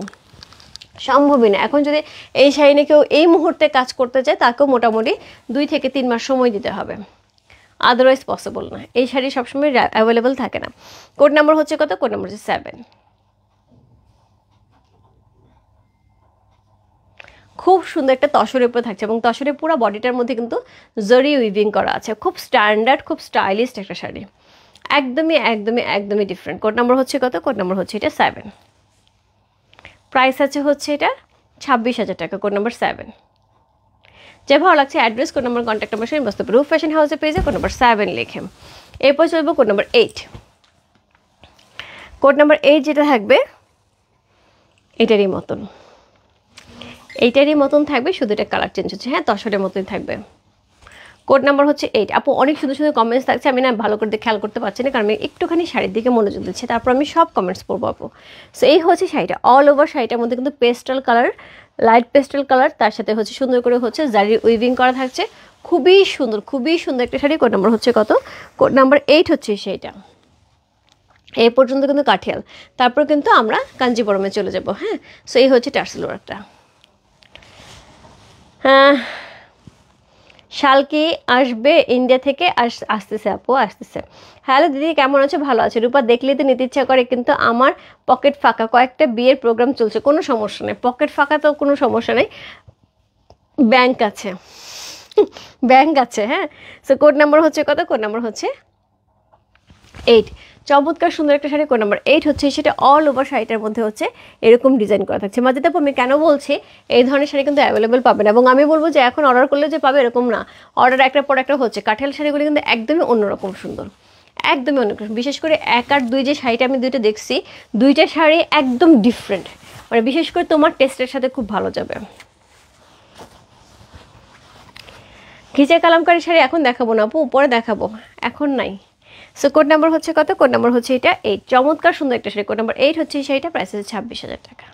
সম্ভবই না। এখন যদি এই শাড়ি নিয়ে কেউ এই মুহূর্তে কাজ করতে চায় তাকেও মোটামুটি 2 থেকে 3 মাস সময় দিতে হবে, আদারওয়াইজ পসিবল না। এই শাড়ি সবসময় অ্যাভেলেবেল থাকে না। কোড নাম্বার হচ্ছে কত? কোড নাম্বার হচ্ছে 7। খুব সুন্দর একটা তসরের উপরে থাকছে এবং তসরের পুরো বডিটার মধ্যে কিন্তু জরি উইভিং করা আছে, খুব স্ট্যান্ডার্ড, খুব স্টাইলিশ একটা শাড়ি, একদমই ডিফারেন্ট। কোড নাম্বার হচ্ছে কত? কোড নাম্বার হচ্ছে এটা 7। প্রাইস আছে হচ্ছে এটা 26,000 টাকা। Code number 7। যে ভালো লাগছে address, code number, contact number সঙ্গে বসতে পারে রূপ ফ্যাশন হাউসের পেজে কোড নাম্বার 7 লিখে। এরপর চলবো কোড নাম্বার 8। কোড নাম্বার 8 যেটা থাকবে এটারই মতন থাকবে, শুধু এটা কালার চেঞ্জ হচ্ছে, হ্যাঁ তসরের মতোই থাকবে। কোড নাম্বার হচ্ছে 8। আপু অনেক সুন্দর সুন্দর কমেন্টস থাকছে, আমি না ভালো করে খেয়াল করতে পারছি না, কারণ আমি একটুখানি শাড়ির দিকে মনোযোগ দিচ্ছি, তারপর আমি সব কমেন্টস পড়বো আপু। সো এই হচ্ছে শাড়িটা, অল ওভার শাড়িটার মধ্যে কিন্তু pastel colour, light pastel colour, তার সাথে হচ্ছে সুন্দর করে হচ্ছে জারির উইভিং করা থাকছে, খুবই সুন্দর একটা শাড়ি। কোড নাম্বার হচ্ছে কত? কোড নাম্বার 8 হচ্ছে সেইটা। এই পর্যন্ত কিন্তু কাঠিয়াল, তারপর কিন্তু আমরা কাঞ্জিবরমে চলে যাব। হ্যাঁ, সো এই হচ্ছে টার্সেল ওয়ার্কটা। হ্যাঁ, শালকি আসবে ইন্ডিয়া থেকে, আসতেছে আপু, আসতেছে। হ্যালো দিদি, কেমন আছো? ভালো আছে রূপা, দেখলেই তো নিতে ইচ্ছা করে, কিন্তু আমার পকেট ফাঁকা, কয়েকটা বিয়ের প্রোগ্রাম চলছে। কোনো সমস্যা নেই, পকেট ফাঁকা তো কোনো সমস্যা নেই, ব্যাংক আছে, ব্যাংক আছে। হ্যাঁ, সো কোড নাম্বার হচ্ছে কত? কোড নাম্বার হচ্ছে 8। চমৎকার সুন্দর একটা শাড়ি, কোড নাম্বার 8 হচ্ছে সেটা। অল ওভার শাড়িটার মধ্যে হচ্ছে এরকম ডিজাইন করা থাকছে। মাঝে আপু আমি কেন বলছি এই ধরনের শাড়ি কিন্তু অ্যাভেলেবেল পাবে না, এবং আমি বলবো যে এখন অর্ডার করলে যে পাবে এরকম না, অর্ডার একটার পর একটা হচ্ছে। কাঠিয়াল শাড়িগুলি কিন্তু একদমই অন্যরকম সুন্দর, একদমই অন্যরকম। বিশেষ করে 1 আর 2 যে শাড়িটা আমি দুইটা দেখছি, দুইটা শাড়ি একদম ডিফারেন্ট, মানে বিশেষ করে তোমার টেস্টের সাথে খুব ভালো যাবে। ঘিচে কালামকারী শাড়ি এখন দেখাবো না আপু, পরে দেখাবো, এখন নাই। সো কোড নাম্বার হচ্ছে কত? কোড নাম্বার হচ্ছে এটা 8। চমৎকার সুন্দর একটা শাড়ি, কোড নাম্বার 8 হচ্ছে এই শাড়িটা, প্রাইস আছে 26,000 টাকা।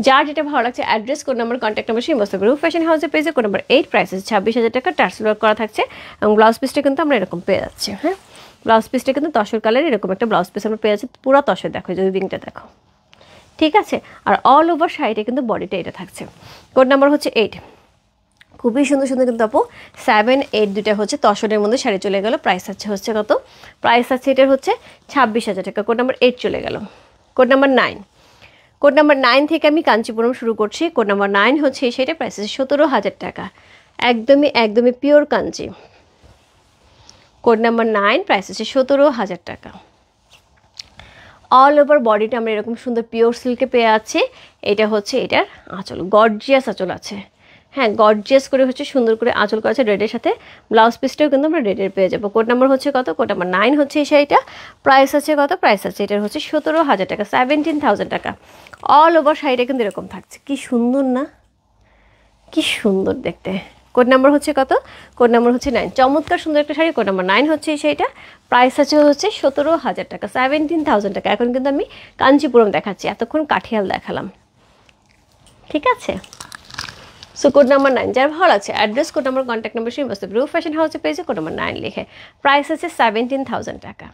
যার যেটা ভালো লাগছে, address, code number, contact number সেই মস্ত রূপ ফ্যাশন হাউসের পেজে। কোড নাম্বার 8, প্রাইস আছে 26,000 টাকা। টার্সেল ওয়ার্ক করা থাকছে, এবং ব্লাউজ পিসটা কিন্তু আমরা এরকম পেয়ে যাচ্ছি। হ্যাঁ, ব্লাউজ পিসটা কিন্তু তসর কালার, এরকম একটা ব্লাউজ পিস আমরা পেয়ে যাচ্ছি, পুরো তসর। দেখো যদি উইভিংটা দেখো, ঠিক আছে। আর অল ওভার শাড়িটা কিন্তু বডিটা এটা থাকছে। কোড নাম্বার হচ্ছে 8। খুবই সুন্দর সুন্দর কিন্তু আপু 7, 8 দুটা হচ্ছে তসরের মধ্যে শাড়ি চলে গেল। প্রাইস হচ্ছে কত? প্রাইস আছে এটার হচ্ছে 26,000 টাকা। কোড নাম্বার 8 চলে গেল। Code number 9। কোড নাম্বার 9 থেকে আমি কাঞ্চিপুরম শুরু করছি। কোড নাম্বার 9 হচ্ছে সেটা, প্রাইস আছে 17,000 টাকা। একদমই pure Kanchi. Code number 9, price আছে 17,000 টাকা। অল ওভার বডিটা আমরা এরকম সুন্দর পিওর সিল্কে পেয়ে আছি। এটা হচ্ছে এটার আঁচল, গর্জিয়াস আঁচল আছে। হ্যাঁ, গর্জিয়াস করে হচ্ছে সুন্দর করে আঁচল করা আছে রেডের সাথে। ব্লাউজ পিসটাও কিন্তু আমরা রেডের পেয়ে যাবো। কোড নাম্বার হচ্ছে কত? কোড নাম্বার 9 হচ্ছে এই শাড়িটা। প্রাইস আছে কত? প্রাইস আছে এটার হচ্ছে 17,000 টাকা, 17,000 টাকা। অল ওভার শাড়িটা কিন্তু এরকম থাকছে, কি সুন্দর না, কি সুন্দর দেখতে। কোড নাম্বার হচ্ছে কত? কোড নাম্বার হচ্ছে 9। চমৎকার সুন্দর একটা শাড়ি, কোড নাম্বার 9 হচ্ছে এই শাড়িটা। প্রাইস আছে হচ্ছে 17,000 টাকা, 17,000 টাকা। এখন কিন্তু আমি কাঞ্চিপুরম দেখাচ্ছি, এতক্ষণ কাঠিয়াল দেখালাম, ঠিক আছে। সো কোড নাম্বার 9 যার ভালো লাগছে, address, code number, contact number সেই বস্তু রূপ ফ্যাশন হাউসে পেয়েছে। কোড নাম্বার 9 লিখে, প্রাইস আছে 17,000 টাকা।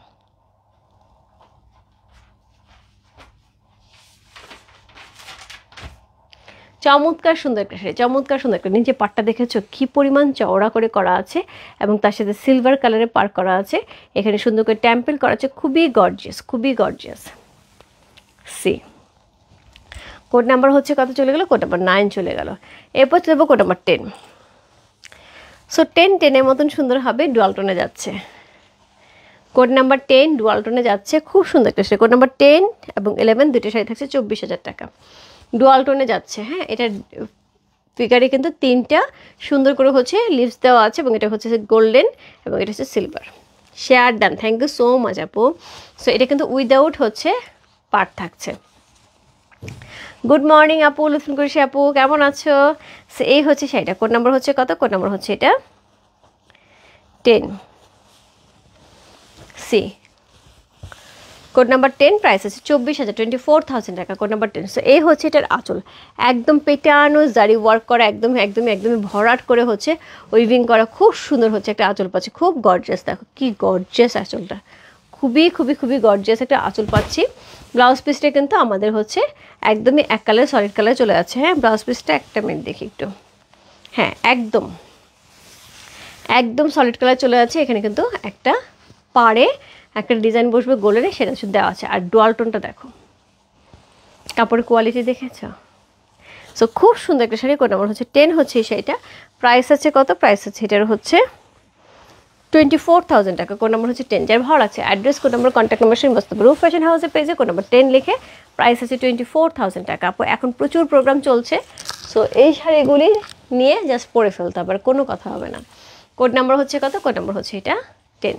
চমৎকার সুন্দর একটা শাড়ি, চমৎকার সুন্দর একটা। নিচে পাটটা দেখেছো কি পরিমাণ চওড়া করে করা আছে, এবং তার সাথে সিলভার কালারে পার করা আছে। এখানে সুন্দর করে টেম্পল করা আছে, খুবই গর্জিয়াস, খুবই গর্জিয়াস। সি কোড নাম্বার হচ্ছে কত চলে গেল? কোড নাম্বার 9 চলে গেল। এরপর চলে যাবো কোড নাম্বার 10। সো 10 মতন সুন্দর হবে, ডুয়াল টোনে যাচ্ছে। কোড নাম্বার 10 ডুয়াল টোনে যাচ্ছে, খুব সুন্দর একটা শাড়ি। কোড নাম্বার 10 এবং 11 দুটো শাড়ি থাকছে 24,000 টাকা, ডুয়াল টোনে যাচ্ছে। হ্যাঁ, এটা ফিগারে কিন্তু 3টা সুন্দর করে হচ্ছে লিপস দেওয়া আছে, এবং এটা হচ্ছে গোল্ডেন, এবং এটা হচ্ছে silver. Share done, thank you so much আপু। সো এটা কিন্তু উইদাউট হচ্ছে পার্ট থাকছে। গুড মর্নিং আপু, লুৎফুন কুরেশি আপু, কেমন আছো? সো এই হচ্ছে শাড়িটা। কোড নাম্বার হচ্ছে কত? কোড নাম্বার হচ্ছে এটা 10। সি কোড নাম্বার 10, প্রাইস আছে 24,000, 24,000 টাকা। Code number 10। সো এই হচ্ছে এটার আঁচল, একদম পেটানো জারি ওয়ার্ক করা, একদমই ভরাট করে হচ্ছে উইভিং করা, খুব সুন্দর হচ্ছে একটা আঁচল পাচ্ছি, খুব গর্জিয়াস। দেখো কি গর্জিয়াস আঁচলটা, খুবই গর্জিয়াস একটা আঁচল পাচ্ছি। ব্লাউজ পিসটা কিন্তু আমাদের হচ্ছে একদমই এক কালার, সলিড কালার চলে যাচ্ছে। হ্যাঁ, ব্লাউজ পিসটা একটা মিনিট দেখি একটু। হ্যাঁ, একদম সলিড কালার চলে যাচ্ছে। এখানে কিন্তু একটা পাড়ে একটা ডিজাইন বসবে গোল্ডেনে, সেটা শুধু দেওয়া আছে। আর ডুয়াল টোনটা দেখো, কাপড়ের কোয়ালিটি দেখেছ? সো খুব সুন্দর একটা শাড়ি। কোড নাম্বার হচ্ছে 10 হচ্ছে এই শাড়িটা। প্রাইস আছে কত? প্রাইস আছে এটার হচ্ছে 24,000 টাকা। কোড নাম্বার হচ্ছে 10। যার ভালো আছে, address, code number, contact number সেই মস্ত রূপ ফ্যাশন হাউসের পেজে কোড নাম্বার 10 লিখে, প্রাইস আছে 24,000 টাকা। আপু এখন প্রচুর প্রোগ্রাম চলছে, সো এই শাড়িগুলি নিয়ে জাস্ট পরে ফেলতে হবে, আর কোনো কথা হবে না। কোড নাম্বার হচ্ছে কত? কোড নাম্বার হচ্ছে এটা 10।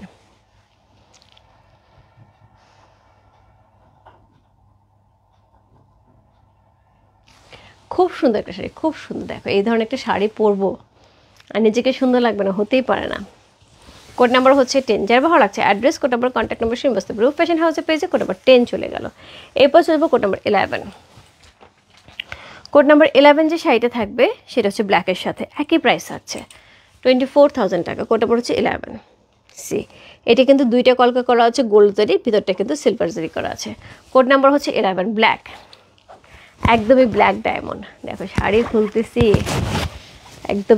খুব সুন্দর একটা শাড়ি, খুব সুন্দর। দেখো এই ধরনের একটা শাড়ি পরবো আর নিজেকে সুন্দর লাগবে না, হতেই পারে না। কোড নাম্বার হচ্ছে 10। যার ভালো লাগছে address, code number, contact number শুনে বসতে রূপ ফ্যাশন হাউসের পেজে কোড নাম্বার 10 চলে গেল। এরপর চলবো কোড নাম্বার 11। কোড নাম্বার 11 যে শাড়িটা থাকবে সেটা হচ্ছে ব্ল্যাকের সাথে, একই প্রাইস আছে 24,000 টাকা। কোড নাম্বার হচ্ছে 11। সি, এটা কিন্তু দুইটা কলকা করা আছে গোল্ড জরি, ভিতরটা কিন্তু সিলভার জরি করা আছে। কোড নাম্বার হচ্ছে 11 ব্ল্যাক, একদমই ব্ল্যাক ডায়মন্ড। দেখো শাড়ি খুলতেছি,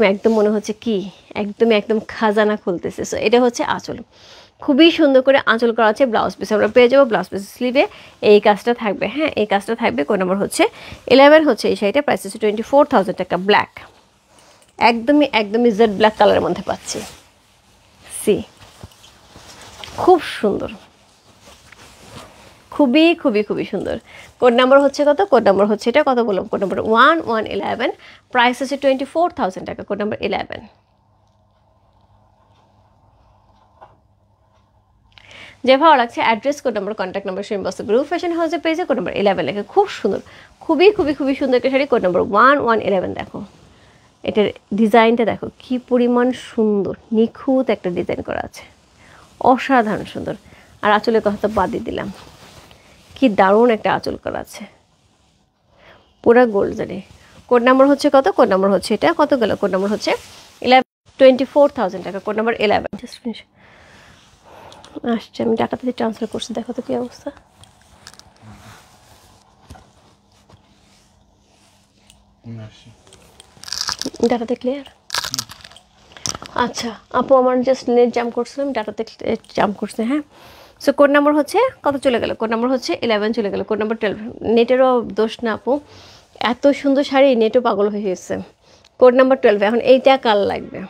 একদম মনে হচ্ছে কি একদম খাজানা খুলতেছে। সো এটা হচ্ছে আঁচল, খুবই সুন্দর করে আঁচল করা আছে। ব্লাউজ পিস আমরা পেয়ে যাবো, ব্লাউজ পিস স্লিভে এই কাজটা থাকবে। হ্যাঁ, এই কাজটা থাকবে। কোড নাম্বার হচ্ছে 11 হচ্ছে এই শাড়িটা, প্রাইস হচ্ছে 24,000 টাকা। ব্ল্যাক, একদমই জেড ব্ল্যাক কালারের মধ্যে পাচ্ছি। সি, খুব সুন্দর, খুবই সুন্দর। কোড নাম্বার হচ্ছে কত? কোড নাম্বার হচ্ছে এটা কত বললাম? কোড নাম্বার 1111, প্রাইস হচ্ছে 24,000 টাকা। Code number 11। যে ভালো লাগছে address, code number, contact number শুনে বসতে রূপ ফ্যাশন হাউসের পেজে কোড নাম্বার 11 লেখা। খুব সুন্দর, খুবই সুন্দর একটা শাড়ি। Code number 1111। দেখো এটার ডিজাইনটা দেখো কি পরিমাণ সুন্দর, নিখুঁত একটা ডিজাইন করা আছে, অসাধারণ সুন্দর। আর আঁচলের কথা তো বাদই দিলাম, কি দারুণ একটা আঁচল করা আছে, পুরা গোল্ড জারি। কোড নাম্বার হচ্ছে কত? কোড নাম্বার হচ্ছে এটা কত গেল? কোড নাম্বার হচ্ছে 11, 24,000 টাকা। Code number 11। আসছে, আমি টাকাতে ট্রান্সফার করছি, দেখো তো কি অবস্থা। ডাটাতে ক্লিয়ার? আচ্ছা আপু, আমার জাস্ট নেট জাম্প করছিলাম, ডাটাতে জাম্প করছে। হ্যাঁ, সো কোড নাম্বার হচ্ছে কত চলে গেল? কোড নাম্বার হচ্ছে 11 চলে গেল। Code number 12। নেটেরও দোষ না আপু, এত সুন্দর শাড়ি নেটও পাগল হয়ে গেছে। Code number 12। এখন এইটা কাল লাগবে,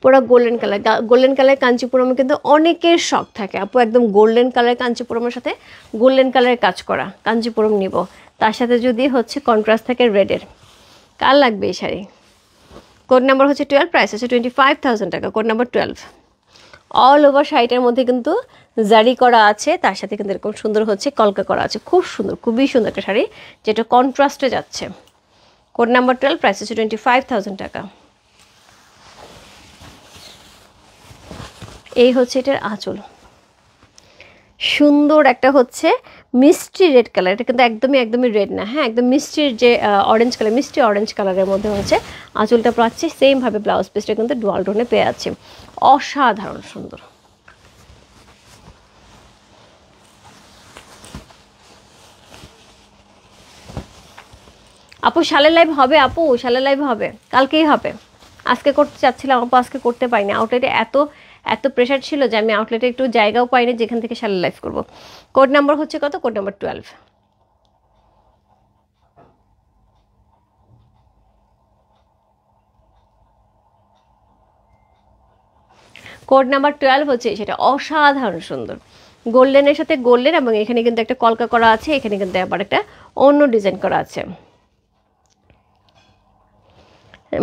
পুরো গোল্ডেন কালার। গোল্ডেন কালার কাঞ্চিপুরমে কিন্তু অনেকের শখ থাকে আপু, একদম গোল্ডেন কালার কাঞ্চিপুরমের সাথে গোল্ডেন কালারের কাজ করা কাঞ্চিপুরম নিব, তার সাথে যদি হচ্ছে কন্ট্রাস্ট থাকে রেডের। কার লাগবে এই শাড়ি? কোড নাম্বার হচ্ছে 12, প্রাইস হচ্ছে 25,000 টাকা। Code number 12। অল ওভার শাড়িটার মধ্যে কিন্তু জারি করা আছে, তার সাথে কিন্তু এরকম সুন্দর হচ্ছে কলকা করা আছে। খুব সুন্দর, খুবই সুন্দর একটা শাড়ি যেটা কন্ট্রাস্টে যাচ্ছে। কোড নাম্বার 12, প্রাইস হচ্ছে 25,000 টাকা। এই হচ্ছে এটার আঁচল, সুন্দর একটা হচ্ছে মিষ্টি রেড কালার। এটা কিন্তু একদমই রেড না, হ্যাঁ একদম মিষ্টির যে অরেঞ্জ কালার, মিষ্টি অরেঞ্জ কালারের মধ্যে হচ্ছে আঁচলটা পাচ্ছি। সেমভাবে ব্লাউজ পিসটা কিন্তু ডুয়াল টোনে পেয়ে যাচ্ছে, অসাধারণ সুন্দর। আপু শালের লাইভ হবে? আপু শালের লাইভ হবে, কালকেই হবে। আজকে করতে চাচ্ছিলাম আপু, আজকে করতে পারিনি। আউটলেটে এত প্রেশার ছিল যে আমি আউটলেটে একটু জায়গাও পাইনি যেখান থেকে শালের লাইভ করব। কোড নাম্বার হচ্ছে কত? Code number 12। কোড নাম্বার 12 হচ্ছে সেটা, অসাধারণ সুন্দর। গোল্ডেনের সাথে গোল্ডেন, এবং এখানে কিন্তু একটা কলকা করা আছে, এখানে কিন্তু আবার একটা অন্য ডিজাইন করা আছে।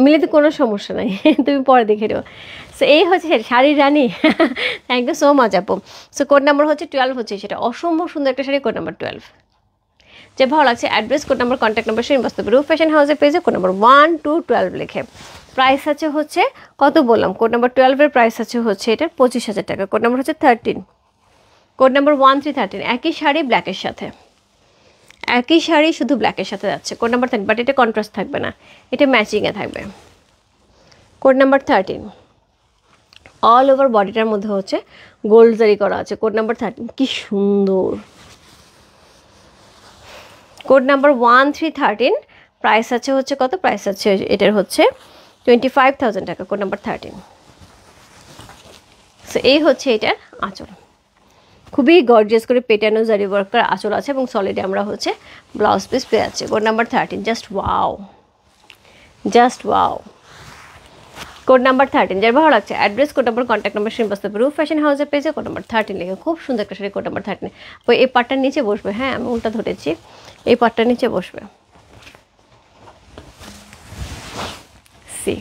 মিলিতে কোনো সমস্যা নাই, তুমি পরে দেখে নেবো। সো এই হচ্ছে শাড়ির রানী। থ্যাংক ইউ সো মাচ আপু। সো কোড নাম্বার হচ্ছে 12 হচ্ছে সেটা, অসম্ভব সুন্দর একটা শাড়ি। Code number 12। যে ভালো লাগছে address, code number, contact number শুনে বসতে রূপ ফ্যাশন হাউসের পেজে কোড নাম্বার 1 to 12 লিখে। প্রাইস আছে হচ্ছে কত বললাম? কোড নাম্বার 12-এর প্রাইস আছে হচ্ছে এটার 25,000 টাকা। কোড নাম্বার হচ্ছে 13। Code number 1313। একই শাড়ি ব্ল্যাকের সাথে, একই শাড়ি শুধু ব্ল্যাকের সাথে যাচ্ছে। কোড নাম্বার 13, বাট এটা কন্ট্রাস্ট থাকবে না, এটা ম্যাচিংয়ে থাকবে। Code number 13। অল ওভার বডিটার মধ্যে হচ্ছে গোল্ড জারি করা আছে। কোড নাম্বার 13, কি সুন্দর। Code number 1313। প্রাইস আছে হচ্ছে কত? প্রাইস আছে এটার হচ্ছে 25,000 টাকা। Code number 13। সো এই হচ্ছে এটার আঁচল, খুবই গর্জিয়াস করে পেটানো জারি ওয়ার্ক করা আঁচল আছে, এবং সলিডে আমরা হচ্ছে ব্লাউজ পিস পেয়ে যাচ্ছি। Code number 13। Just wow, just wow. Code number 13। যার ভালো লাগছে address, code number, contact number শুনে বসতে রূপ ফ্যাশন হাউসের পেজে কোড নাম্বার 13 লিখে। খুব সুন্দর একটা শাড়ি। Code number 13। ওই এই পাটটার নিচে বসবে, হ্যাঁ আমি উল্টা ধরেছি, এই পাটটার নিচে বসবে। See,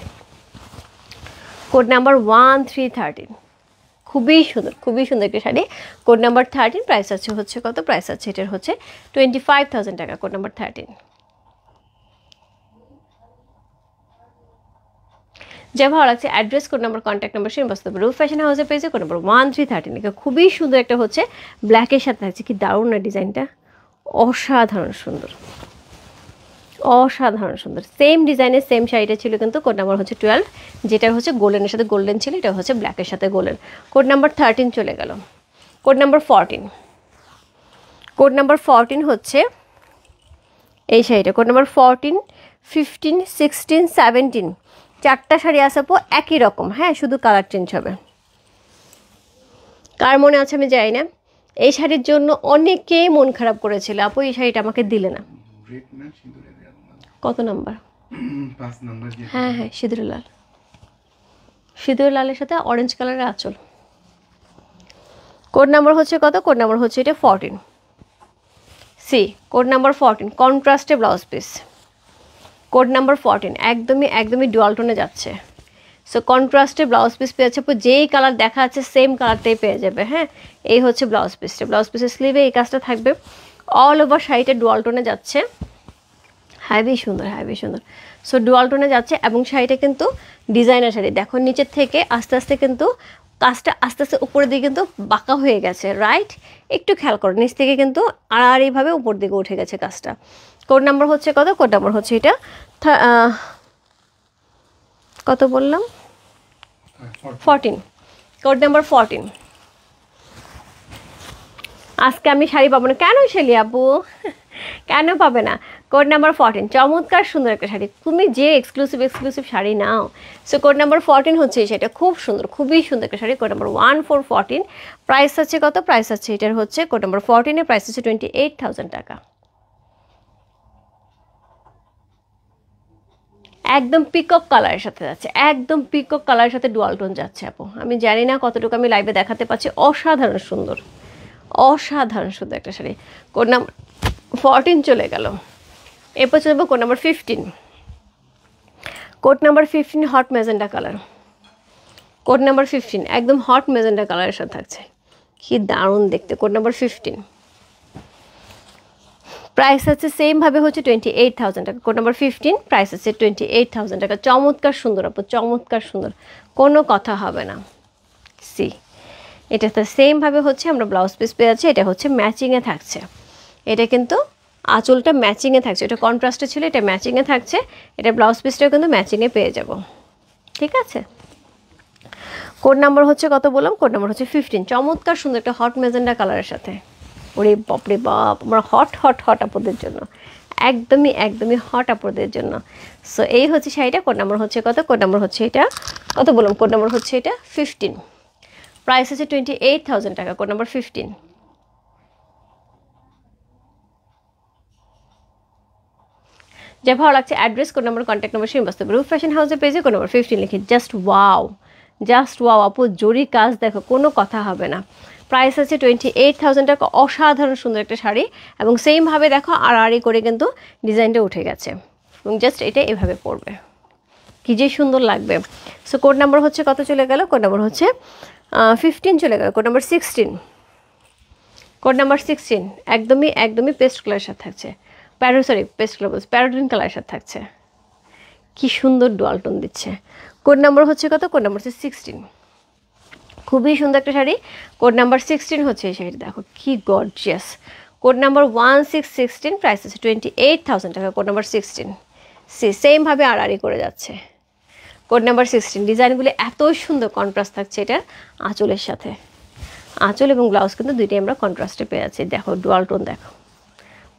code number 1313। খুবই সুন্দর একটা শাড়ি। Code number 13। প্রাইস আছে হচ্ছে কত? প্রাইস আছে এটার হচ্ছে 25,000 টাকা। Code number 13। যা ভালো লাগছে address, code number, contact number same বাস্তব রূপ ফ্যাশন হাউসের পেজে, কোড নাম্বার 1313 লিখে। খুবই সুন্দর একটা হচ্ছে ব্ল্যাকের সাথে থাকছে, কি দারুণ না ডিজাইনটা, অসাধারণ সুন্দর, অসাধারণ সুন্দর। সেম ডিজাইনের সেম শাড়িটা ছিল কিন্তু কোড নাম্বার হচ্ছে 12, যেটা হচ্ছে গোল্ডেনের সাথে গোল্ডেন ছিল, এটা হচ্ছে ব্ল্যাকের সাথে গোল্ডেন। কোড নাম্বার 13 চলে গেল। কোড নাম্বার 14, কোড নাম্বার 14 হচ্ছে এই শাড়িটা। কোড নাম্বার 14, 15, 16, 17 চারটা শাড়ি আসাপো একই রকম, হ্যাঁ শুধু কালার চেঞ্জ হবে। কার মনে আছে আমি জানি না, এই শাড়ির জন্য অনেকেই মন খারাপ করেছিল, আপু এই শাড়িটা আমাকে দিলে না। কত নাম্বার? 5 নাম্বার। হ্যাঁ হ্যাঁ, সিঁদুর লাল, সিঁদুর লালের সাথে অরেঞ্জ কালারের আঁচল। কোড নাম্বার হচ্ছে কত? কোড নাম্বার হচ্ছে এটা 14 সি। কোড নাম্বার 14 কন্ট্রাস্টে ব্লাউজ পিস। কোড নাম্বার 14 একদমই ডুয়াল টোনে যাচ্ছে। সো কন্ট্রাস্টে ব্লাউজ পিস পেয়ে যাচ্ছে, যেই কালার দেখা যাচ্ছে সেম কালারটাই পেয়ে যাবে। হ্যাঁ, এই হচ্ছে ব্লাউজ পিসটা। ব্লাউজ পিসের স্লিভে এই কাজটা থাকবে, অল ওভার শাড়িটা ডুয়াল টোনে যাচ্ছে, হ্যাভি সুন্দর, হ্যাভি সুন্দর। সো ডুয়াল টোনে যাচ্ছে এবং শাড়িটা কিন্তু ডিজাইনার শাড়ি। দেখো নিচের থেকে আস্তে আস্তে কিন্তু কাজটা আস্তে আস্তে উপরের দিকে কিন্তু বাঁকা হয়ে গেছে, রাইট? একটু খেয়াল করো, নিচ থেকে কিন্তু আর এইভাবে উপর দিকে উঠে গেছে কাজটা। কোড নাম্বার হচ্ছে কত? কোড নাম্বার হচ্ছে এটা কত বললাম? 14। Code number 14। আজকে আমি শাড়ি পাবো না কেন শেলি আপু? কেন পাবে না? কোড নাম্বার 14 চমৎকার সুন্দর একটা শাড়ি, তুমি যে এক্সক্লুসিভ শাড়ি নাও। সো কোড নাম্বার 14 হচ্ছে সেটা, খুব সুন্দর, খুবই সুন্দর একটা শাড়ি। কোড নাম্বার 1414, প্রাইস আছে কত? প্রাইস আছে এটার হচ্ছে কোড নাম্বার 14 এর প্রাইস হচ্ছে 28,000 টাকা। একদম পিকক কালারের সাথে যাচ্ছে, একদম পিকক কালারের সাথে ডুয়াল টোন যাচ্ছে আপু। আমি জানি না কতটুকু আমি লাইভে দেখাতে পাচ্ছি, অসাধারণ সুন্দর, অসাধারণ সুন্দর একটা শাড়ি। কোড নাম্বার 14 চলে গেল। এরপর চলবো code number 15। Code number 15 hot magenta colour. Code number 15 একদম হট ম্যাজেন্ডা কালারের সাথে থাকছে, কি দারুণ দেখতে। কোড নাম্বার 15 প্রাইস আছে সেমভাবে হচ্ছে 28,000 টাকা। কোড নাম্বার 15 প্রাইস আছে 28,000 টাকা। চমৎকার সুন্দর আপু, চমৎকার সুন্দর, কোনো কথা হবে না। সি, এটা তো সেমভাবে হচ্ছে আমরা ব্লাউজ পিস পেয়ে যাচ্ছি, এটা হচ্ছে ম্যাচিংয়ে থাকছে। এটা কিন্তু আঁচলটা ম্যাচিংয়ে থাকছে, এটা কন্ট্রাস্টে ছিল, এটা ম্যাচিংয়ে থাকছে, এটা ব্লাউজ পিসটাও কিন্তু ম্যাচিংয়ে পেয়ে যাব, ঠিক আছে? কোড নাম্বার হচ্ছে কত বললাম? কোড নাম্বার হচ্ছে 15। চমৎকার সুন্দর একটা হট ম্যাজেন্ডা কালারের সাথে। ওরে বাপরে বাপ, আমরা হট আপুদের জন্য, একদমই হট আপুদের জন্য। সো এই হচ্ছে শাড়িটা। কোড নাম্বার হচ্ছে কত? কোড নাম্বার হচ্ছে এটা কত বললাম? কোড নাম্বার হচ্ছে এটা 15, প্রাইস আছে 28,000 টাকা। Code number 15। যা ভালো লাগছে address, code number, contact number same বাস্তব রূপ ফ্যাশন হাউসের পেজে, কোড নাম্বার 15 লিখে। জাস্ট ওয়াও, জাস্ট ওয়াও আপু, জরি কাজ দেখো, কোনো কথা হবে না। প্রাইস আছে 28,000 টাকা। অসাধারণ সুন্দর একটা শাড়ি এবং সেমভাবে দেখো আড়াআড়ি করে কিন্তু ডিজাইনটা উঠে গেছে এবং জাস্ট এটা এভাবে পরবে, কি যে সুন্দর লাগবে। সো কোড নাম্বার হচ্ছে কত চলে গেল? কোড নাম্বার হচ্ছে 15 চলে গেল। Code number 16। কোড নাম্বার 16 একদমই পেস্ট কালারের সাথে থাকছে, পেস্ট কালার বলছে, প্যারোটিন কালারের সাথে থাকছে, কি সুন্দর ডুয়াল টোন দিচ্ছে। কোড নাম্বার হচ্ছে কত? কোড নাম্বার হচ্ছে 16। খুবই সুন্দর একটা শাড়ি। কোড নাম্বার 16 হচ্ছে এই শাড়িটা, দেখো কি গর্জিয়াস। কোড নাম্বার 1616, প্রাইস আছে 28,000 টাকা। কোড নাম্বার 16 সেমভাবে আড়াআড়ি করে যাচ্ছে। কোড নাম্বার 16 ডিজাইনগুলো এত সুন্দর কন্ট্রাস্ট থাকছে এটার আঁচলের সাথে, আঁচল এবং ব্লাউজ কিন্তু দুইটাই আমরা কন্ট্রাস্টে পেয়ে যাচ্ছি। দেখো ডুয়াল টোন, দেখো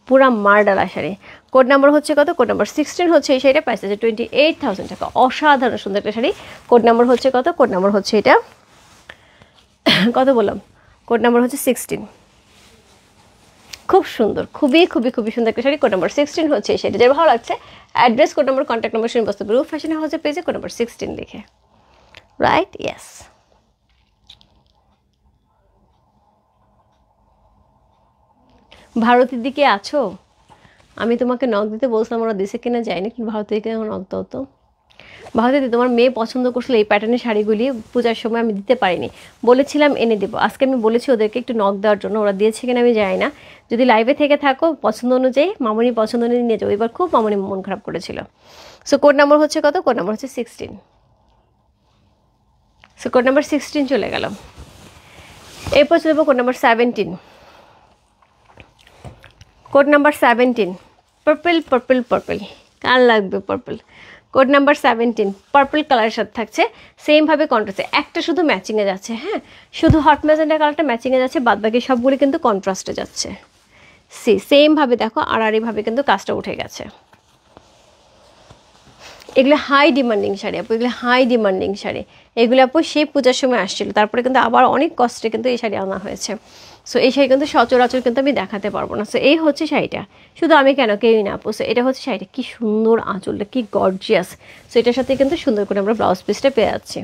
পুরা মারডালা শাড়ি। কোড নাম্বার হচ্ছে কত? কোড নাম্বার 16 হচ্ছে এই শাড়িটা, প্রাইস আছে 28,000 টাকা। অসাধারণ সুন্দর একটা শাড়ি। কোড নাম্বার হচ্ছে কত? কোড নাম্বার হচ্ছে এটা কত বললাম? কোড নাম্বার হচ্ছে 16। খুব সুন্দর, খুবই সুন্দর একটা শাড়ি। কোড নাম্বার 16 হচ্ছে এই শাড়িটা। যার ভালো লাগছে address, code number, contact number শুনে বসতে রূপ ফ্যাশন হাউসের পেজে, কোড নাম্বার 16 লিখে, রাইট? ইয়েস। ভারতের দিকে আছো? আমি তোমাকে নক দিতে বলছিলাম, ওরা দিছে কিনা যায়নি, কিন্তু ভারতের দিকে নক দাও তো। ভারতে তোমার মেয়ে পছন্দ করছিল এই প্যাটার্নের শাড়িগুলি, পূজার সময় আমি দিতে পারিনি, বলেছিলাম এনে দেবো। আজকে আমি বলেছি ওদেরকে একটু নক দেওয়ার জন্য, ওরা দিয়েছে কিনা আমি জানি না। যদি লাইভে থেকে থাকো পছন্দ অনুযায়ী, মামনি পছন্দ অনুযায়ী নিয়ে যাবো। এবার খুব মামনি মন খারাপ করেছিল। সো কোড নাম্বার হচ্ছে কত? কোড নাম্বার হচ্ছে 16। সো কোড নাম্বার 16 চলে গেল। এরপর চলে যাবো code number 17। Code number 17 purple purple purple, কার লাগবে পার্পল? কোড নাম্বার 17 পার্পল কালারের সাথে থাকছে সেমভাবে কন্ট্রাস্টে, একটা শুধু ম্যাচিংয়ে যাচ্ছে, হ্যাঁ শুধু হট ম্যাজেন্টা কালারটা ম্যাচিংয়ে যাচ্ছে, বাদবাকি সবগুলি কিন্তু কন্ট্রাস্টে যাচ্ছে। সেমভাবে দেখো আড়াআড়িভাবে কিন্তু কাজটা উঠে গেছে। এগুলো হাই ডিমান্ডিং শাড়ি আপু, এগুলো হাই ডিমান্ডিং শাড়ি, এগুলো আপু সেই পূজার সময় আসছিল, তারপরে কিন্তু আবার অনেক কষ্টে কিন্তু এই শাড়ি আনা হয়েছে। সো এই শাড়ি কিন্তু সচরাচর কিন্তু আমি দেখাতে পারবো না। সো এই হচ্ছে শাড়িটা, শুধু আমি কেন কেউই না আপু। সো এটা হচ্ছে শাড়িটা, কি সুন্দর আঁচলটা, কি গর্জিয়াস। সো এটার সাথে কিন্তু সুন্দর করে আমরা ব্লাউজ পিসটা পেয়ে যাচ্ছি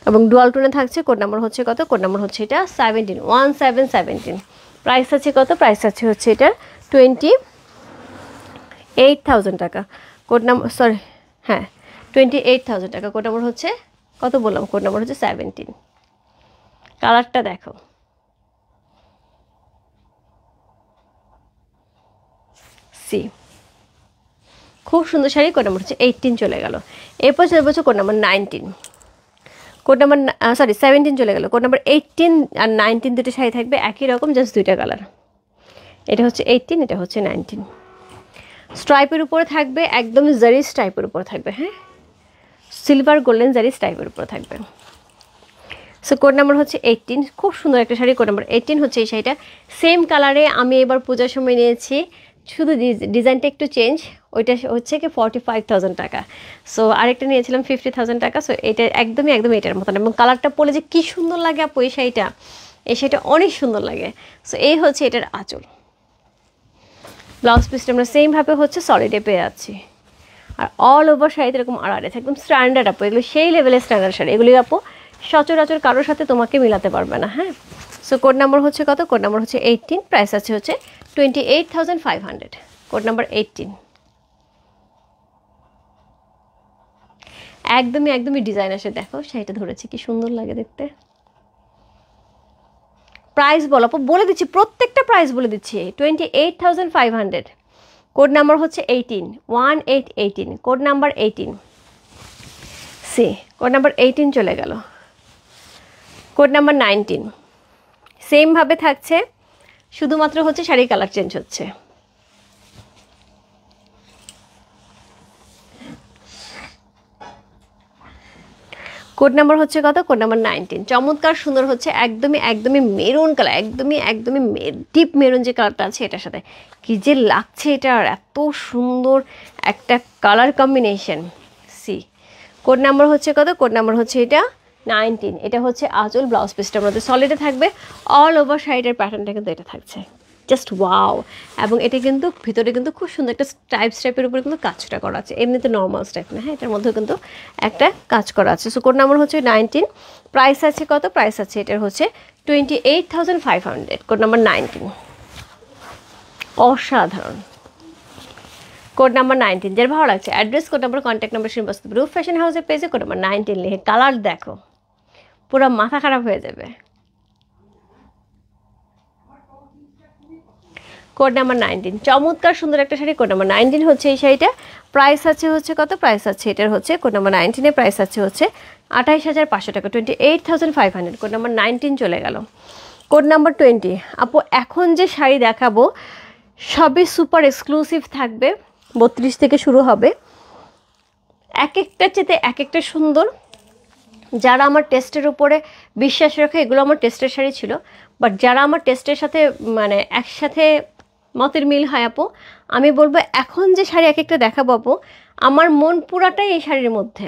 এবং ডুয়াল টোনে থাকছে। কোড নাম্বার হচ্ছে কত? কোড নাম্বার হচ্ছে এটা 17, 1717। প্রাইস আছে কত? প্রাইস আছে হচ্ছে এটার 28,000 টাকা। কোড নাম্বার সরি হ্যাঁ 28,000 টাকা। কোড নাম্বার হচ্ছে কত বললাম? কোড নাম্বার হচ্ছে 17। কালারটা দেখো, খুব সুন্দর শাড়ি। কোড নাম্বার হচ্ছে 18 চলে গেল। এরপর চলে বলছো কোড নাম্বার 19। কোড নাম্বার 17 চলে গেল। কোড নাম্বার 18 আর 19 দুটো শাড়ি থাকবে একই রকম, জাস্ট দুইটা কালার। এটা হচ্ছে 18, এটা হচ্ছে 19। স্ট্রাইপের উপরে থাকবে, একদম জারি স্ট্রাইপের উপরে থাকবে, হ্যাঁ সিলভার গোল্ডেন জারি স্ট্রাইপের উপরে থাকবে। সো কোড নাম্বার হচ্ছে 18, খুব সুন্দর একটা শাড়ি। কোড নাম্বার 18 হচ্ছে এই শাড়িটা, সেম কালারে আমি এবার পূজার সময় নিয়েছি, শুধু ডিজাইনটা একটু চেঞ্জ। ওইটা হচ্ছে কি 45,000 টাকা। সো আরেকটা নিয়েছিলাম 50,000 টাকা। সো এটা একদমই এটার মতন, এবং কালারটা পরে যে কী সুন্দর লাগে আপু এই শাড়িটা অনেক সুন্দর লাগে। সো এই হচ্ছে এটার আঁচল। ব্লাউজ পিসটা আমরা সেমভাবে হচ্ছে সলিডে পেয়ে যাচ্ছি, আর অল ওভার শাড়িতে এরকম আড়াআড়ি একদম স্ট্যান্ডার্ড আপু, এগুলো সেই লেভেলের স্ট্যান্ডার্ড শাড়ি। এগুলি আপু সচরাচর কারোর সাথে তোমাকে মিলাতে পারবে না, হ্যাঁ। সো কোড নাম্বার হচ্ছে কত? কোড নাম্বার হচ্ছে 18, প্রাইস আছে হচ্ছে 28,500। Code number 18। একদমই ডিজাইন আসে, দেখো শাড়িটা ধরেছি কি সুন্দর লাগে দেখতে। প্রাইস বলো আপু, বলে দিচ্ছি প্রত্যেকটা প্রাইস বলে দিচ্ছি, 28,500। কোড নাম্বার হচ্ছে 18, 1818। Code number 18। কোড নাম্বার 18 চলে গেল। কোড নাম্বার 19 সেমভাবে থাকছে, শুধুমাত্র হচ্ছে শাড়ির কালার চেঞ্জ হচ্ছে। কোড নাম্বার হচ্ছে কত? Code number 19। চমৎকার সুন্দর হচ্ছে, একদমই মেরুন কালার, একদমই ডিপ মেরুন যে কালারটা আছে এটার সাথে কি যে লাগছে, এটার এত সুন্দর একটা কালার কম্বিনেশন। কোড নাম্বার হচ্ছে কত? কোড নাম্বার হচ্ছে এটা 19। এটা হচ্ছে আঁচল, ব্লাউজ পিসটার মধ্যে সলিডে থাকবে, অল ওভার শাড়িটার প্যাটার্নটা কিন্তু এটা থাকছে জাস্ট ওয়াও। এবং এটা কিন্তু ভিতরে কিন্তু খুব সুন্দর একটা স্ট্রাইপের উপরে কিন্তু কাজটা করা আছে, এমনিতে নর্মাল স্টাইপ না, হ্যাঁ এটার মধ্যেও কিন্তু একটা কাজ করা আছে। সো কোড নাম্বার হচ্ছে 19। প্রাইস আছে কত? প্রাইস আছে এটার হচ্ছে 28,500। কোড নাম্বার 19, অসাধারণ। কোড নাম্বার 19 যার ভালো লাগছে, address, code number, contact number বস্তু রূপ ফ্যাশন হাউসের পেজে কোড নাম্বার 19 লিখে কালার দেখো, পুরো মাথা খারাপ হয়ে যাবে। কোড নাম্বার 19 চমৎকার সুন্দর একটা শাড়ি। কোড নাম্বার 19 হচ্ছে এই শাড়িটা। প্রাইস আছে হচ্ছে কত? প্রাইস আছে এটার হচ্ছে কোড নাম্বার 19 এর প্রাইস আছে হচ্ছে 28,500 টাকা, 28,500। কোড নাম্বার 19 চলে গেল। কোড নাম্বার 20 আপু, এখন যে শাড়ি দেখাবো সবই সুপার এক্সক্লুসিভ থাকবে, 32 থেকে শুরু হবে, এক একটার চেতে এক একটা সুন্দর। যারা আমার টেস্টের উপরে বিশ্বাস রাখে, এগুলো আমার টেস্টের শাড়ি ছিল, বাট যারা আমার টেস্টের সাথে মানে একসাথে মতের মিল হয় আপু, আমি বলবো এখন যে শাড়ি এক একটা দেখাবো আপু, আমার মন পুরাটাই এই শাড়ির মধ্যে।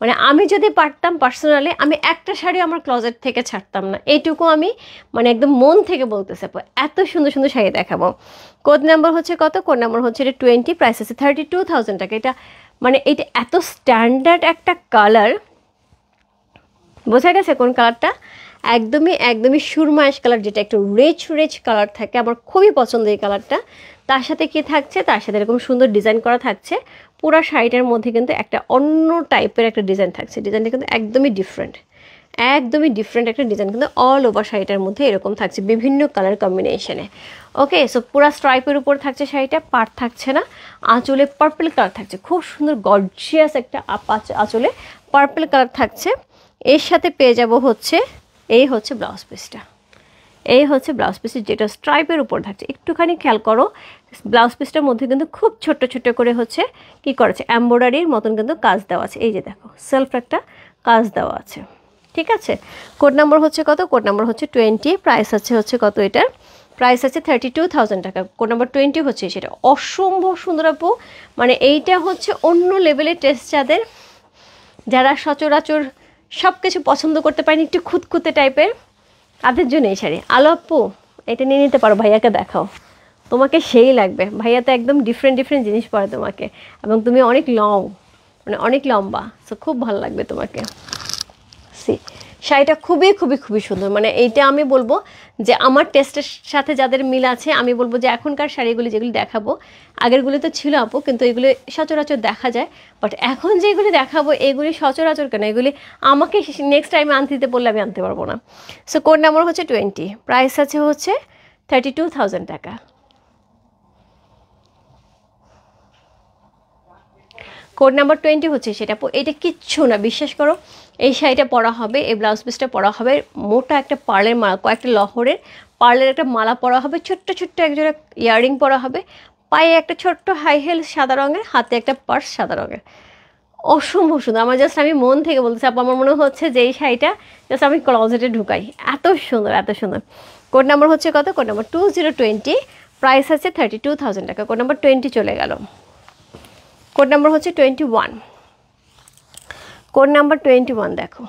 মানে আমি যদি পারতাম পার্সোনালি, আমি একটা শাড়ি আমার ক্লোজেট থেকে ছাড়তাম না, এইটুকু আমি মানে একদম মন থেকে বলতেছি আপু, এত সুন্দর সুন্দর শাড়ি দেখাবো। কোড নাম্বার হচ্ছে কত? কোড নাম্বার হচ্ছে এটা 20, প্রাইস আছে 32,000 টাকা। এটা মানে এটা এত স্ট্যান্ডার্ড একটা কালার, বোঝা গেছে কোন কালারটা? একদমই সুরমা অ্যাশ কালার, যেটা একটু রিচ কালার থাকে, আমার খুবই পছন্দ এই কালারটা। তার সাথে কি থাকছে? তার সাথে এরকম সুন্দর ডিজাইন করা থাকছে, পুরো শাড়িটার মধ্যে কিন্তু একটা অন্য টাইপের একটা ডিজাইন থাকছে। ডিজাইনটা কিন্তু একদমই ডিফারেন্ট একটা ডিজাইন কিন্তু অল ওভার শাড়িটার মধ্যে এরকম থাকছে বিভিন্ন কালার কম্বিনেশনে। ওকে, সো পুরো স্ট্রাইপের উপর থাকছে শাড়িটা, পাড় থাকছে না, আঁচলে পার্পল কালার থাকছে, খুব সুন্দর গর্জিয়াস একটা আঁচলে পার্পল কালার থাকছে। এর সাথে পেয়ে যাব হচ্ছে এই হচ্ছে ব্লাউজ পিসটা, এই হচ্ছে ব্লাউজ পিস যেটা স্ট্রাইপের উপর থাকছে। একটুখানি খেয়াল করো ব্লাউজ পিসটার মধ্যে কিন্তু খুব ছোট্ট ছোট্ট করে হচ্ছে কি করেছে এমব্রয়ডারির মতন কিন্তু কাজ দেওয়া আছে। এই যে দেখো সেলফ একটা কাজ দেওয়া আছে, ঠিক আছে। কোড নাম্বার হচ্ছে কত? কোড নাম্বার হচ্ছে 20। প্রাইস হচ্ছে কত? এটার প্রাইস আছে 32,000 টাকা। কোড নাম্বার 20 হচ্ছে সেটা। অসম্ভব সুন্দর আপু, মানে এইটা হচ্ছে অন্য লেভেলের টেস্ট, যারা সচরাচর সব কিছু পছন্দ করতে পারেনি, একটু খুঁতখুঁতে টাইপের, তাদের জন্য এই শাড়ি। আলো আপু এটা নিয়ে নিতে পারো, ভাইয়াকে দেখাও, তোমাকে সেই লাগবে। ভাইয়া তো একদম ডিফারেন্ট জিনিস পরে তোমাকে, এবং তুমি অনেক মানে অনেক লম্বা, সো খুব ভালো লাগবে তোমাকে। শাড়িটা খুবই সুন্দর। মানে এইটা আমি বলবো যে আমার টেস্টের সাথে যাদের মিল আছে, আমি বলবো যে এখনকার শাড়িগুলি যেগুলি দেখাবো, আগেরগুলি তো ছিল আপু, কিন্তু এগুলি সচরাচর দেখা যায়, বাট এখন যেগুলি দেখাবো এগুলি সচরাচর কেন, এগুলি আমাকে নেক্সট টাইমে আনতে দিতে বললে আমি আনতে পারবো না। সো কোড নাম্বার হচ্ছে 20, প্রাইস হচ্ছে 32,000 টাকা। কোড নাম্বার 20 হচ্ছে সেটা। এটা কিচ্ছু না, বিশ্বাস করো। এই শাড়িটা পরা হবে, এই ব্লাউজ পিসটা পরা হবে, মোটা একটা পার্লের মালা, কয়েকটা লহরের পার্লের একটা মালা পরা হবে, ছোট্ট একজোড়া ইয়াররিং পরা হবে, পায়ে একটা ছোট্ট হাই হিল সাদা রঙের, হাতে একটা পার্স সাদা রঙের। অসম্ভব সুন্দর। আমি মন থেকে বলতেছি আপু, আমার মনে হচ্ছে যে এই শাড়িটা জাস্ট আমি ক্লোজেটে ঢুকাই, এত সুন্দর। কোড নাম্বার হচ্ছে কত? কোড নাম্বার 2020, প্রাইস আছে 32,000 টাকা। কোড নাম্বার 20 চলে গেল। কোড নাম্বার হচ্ছে 21। কোড নাম্বার 21 দেখো,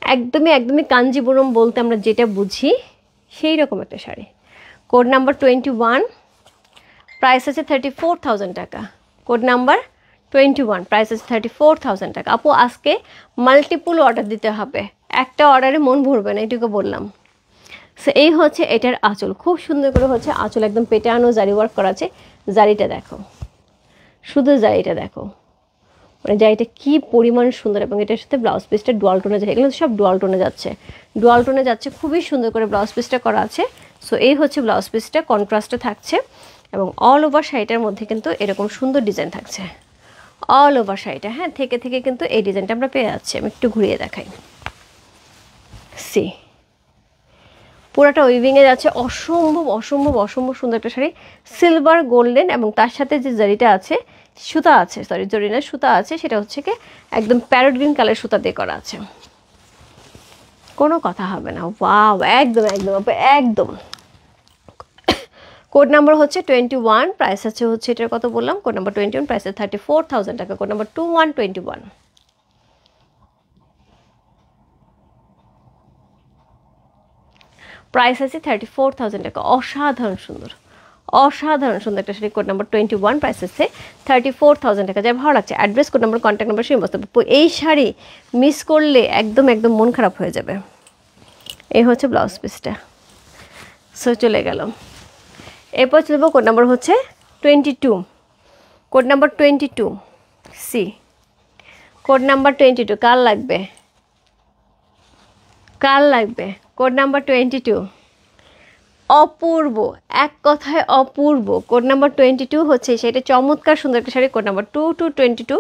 একদমই কাঞ্জিবুরম বলতে আমরা যেটা বুঝি সেই রকম একটা শাড়ি। কোড নাম্বার 21, প্রাইস আছে 34,000 টাকা। কোড নাম্বার 21, প্রাইস আছে 34,000 টাকা। আপু আজকে মাল্টিপল অর্ডার দিতে হবে, একটা অর্ডারে মন ভরবে না, এটুকু বললাম। সো এই হচ্ছে এটার আঁচল, খুব সুন্দর করে হচ্ছে আঁচল একদম পেটানো জারি ওয়ার্ক করা আছে। জারিটা দেখো, শুধু জারিটা দেখো, মানে জারিটা কি পরিমাণ সুন্দর, এবং এটার সাথে ব্লাউজ পিসটা ডুয়াল টোনে যায়, এগুলো সব ডুয়াল টোনে যাচ্ছে, খুবই সুন্দর করে ব্লাউজ পিসটা করা আছে। সো এই হচ্ছে ব্লাউজ পিসটা, কন্ট্রাস্টে থাকছে, এবং অল ওভার শাড়িটার মধ্যে কিন্তু এরকম সুন্দর ডিজাইন থাকছে, অল ওভার শাড়িটা। হ্যাঁ, থেকে কিন্তু এই ডিজাইনটা আমরা পেয়ে যাচ্ছি। আমি একটু ঘুরিয়ে দেখাই, পুরোটা উইভিংয়ে যাচ্ছে। অসম্ভব সুন্দর একটা শাড়ি, সিলভার গোল্ডেন, এবং তার সাথে যে জারিটা আছে, সুতা আছে, জরি না সুতা আছে, সেটা হচ্ছে কি একদম প্যারট গ্রিন কালার সুতা দিয়ে করা আছে, কোনো কথা হবে না। ওয়াও, একদম। কোড নাম্বার হচ্ছে 21, প্রাইস হচ্ছে এটার কত বললাম? কোড নাম্বার 21, প্রাইস 34,000 টাকা। কোড নাম্বার 2121, প্রাইস আছে 34,000 টাকা। অসাধারণ সুন্দর একটা শাড়ি। কোড নাম্বার 21, প্রাইস আছে 34,000 টাকা। যার ভালো লাগছে address, code number, contact number সেই মস্ত। এই শাড়ি মিস করলে একদম মন খারাপ হয়ে যাবে। এই হচ্ছে ব্লাউজ পিসটা। সো চলে গেল, এরপর চলবো কোড নাম্বার হচ্ছে 22। Code number 22 see, code number 22 কার লাগবে? কোড নাম্বার 22 অপূর্ব, এক কথায় অপূর্ব। কোড নাম্বার 22 হচ্ছে সেটা চমৎকার সুন্দর একটা শাড়ি। কোড নাম্বার 2222,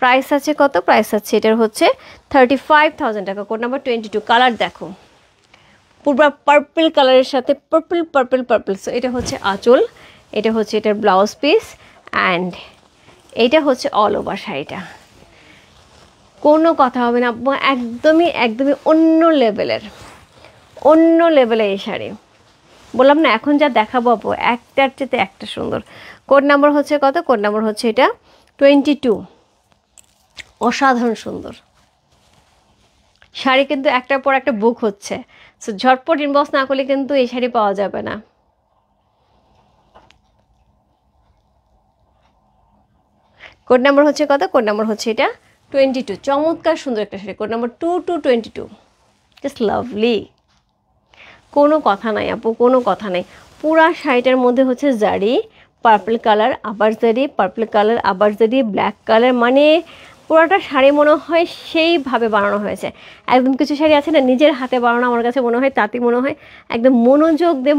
প্রাইস আছে কত? প্রাইস আছে এটার হচ্ছে 35,000 টাকা। কোড নাম্বার 22, কালার দেখো, পুরো পার্পল কালারের সাথে পার্পল। সো এটা হচ্ছে আঁচল, এটা হচ্ছে এটার ব্লাউজ পিস, অ্যান্ড এইটা হচ্ছে অল ওভার শাড়িটা। কোনো কথা হবে না, একদমই অন্য লেভেলের এই শাড়ি। বললাম না, এখন যা দেখাবো আপু একটার চেয়ে একটা সুন্দর। কোড নাম্বার হচ্ছে কত? কোড নাম্বার হচ্ছে এটা 22। অসাধারণ সুন্দর শাড়ি, কিন্তু একটার পর একটা বুক হচ্ছে। সো ঝটপট ইনবক্স না করলে কিন্তু এই শাড়ি পাওয়া যাবে না। কোড নাম্বার হচ্ছে কত? কোড নাম্বার হচ্ছে এটা 22। চমৎকার সুন্দর একটা sari. Code number 2222, just lovely. কোনো কথা নাই আপু, কোনো কথা নাই। পুরা শাড়িটার মধ্যে হচ্ছে জারি, পার্পল কালার, আবার জারি, পার্পল কালার, আবার জারি, ব্ল্যাক কালার, মানে পুরোটা শাড়ি মনে হয় সেইভাবে বানানো হয়েছে। একদম কিছু শাড়ি আছে না নিজের হাতে বানানো, আমার কাছে মনে হয় তাতে মনে হয় একদম মনোযোগ দিয়ে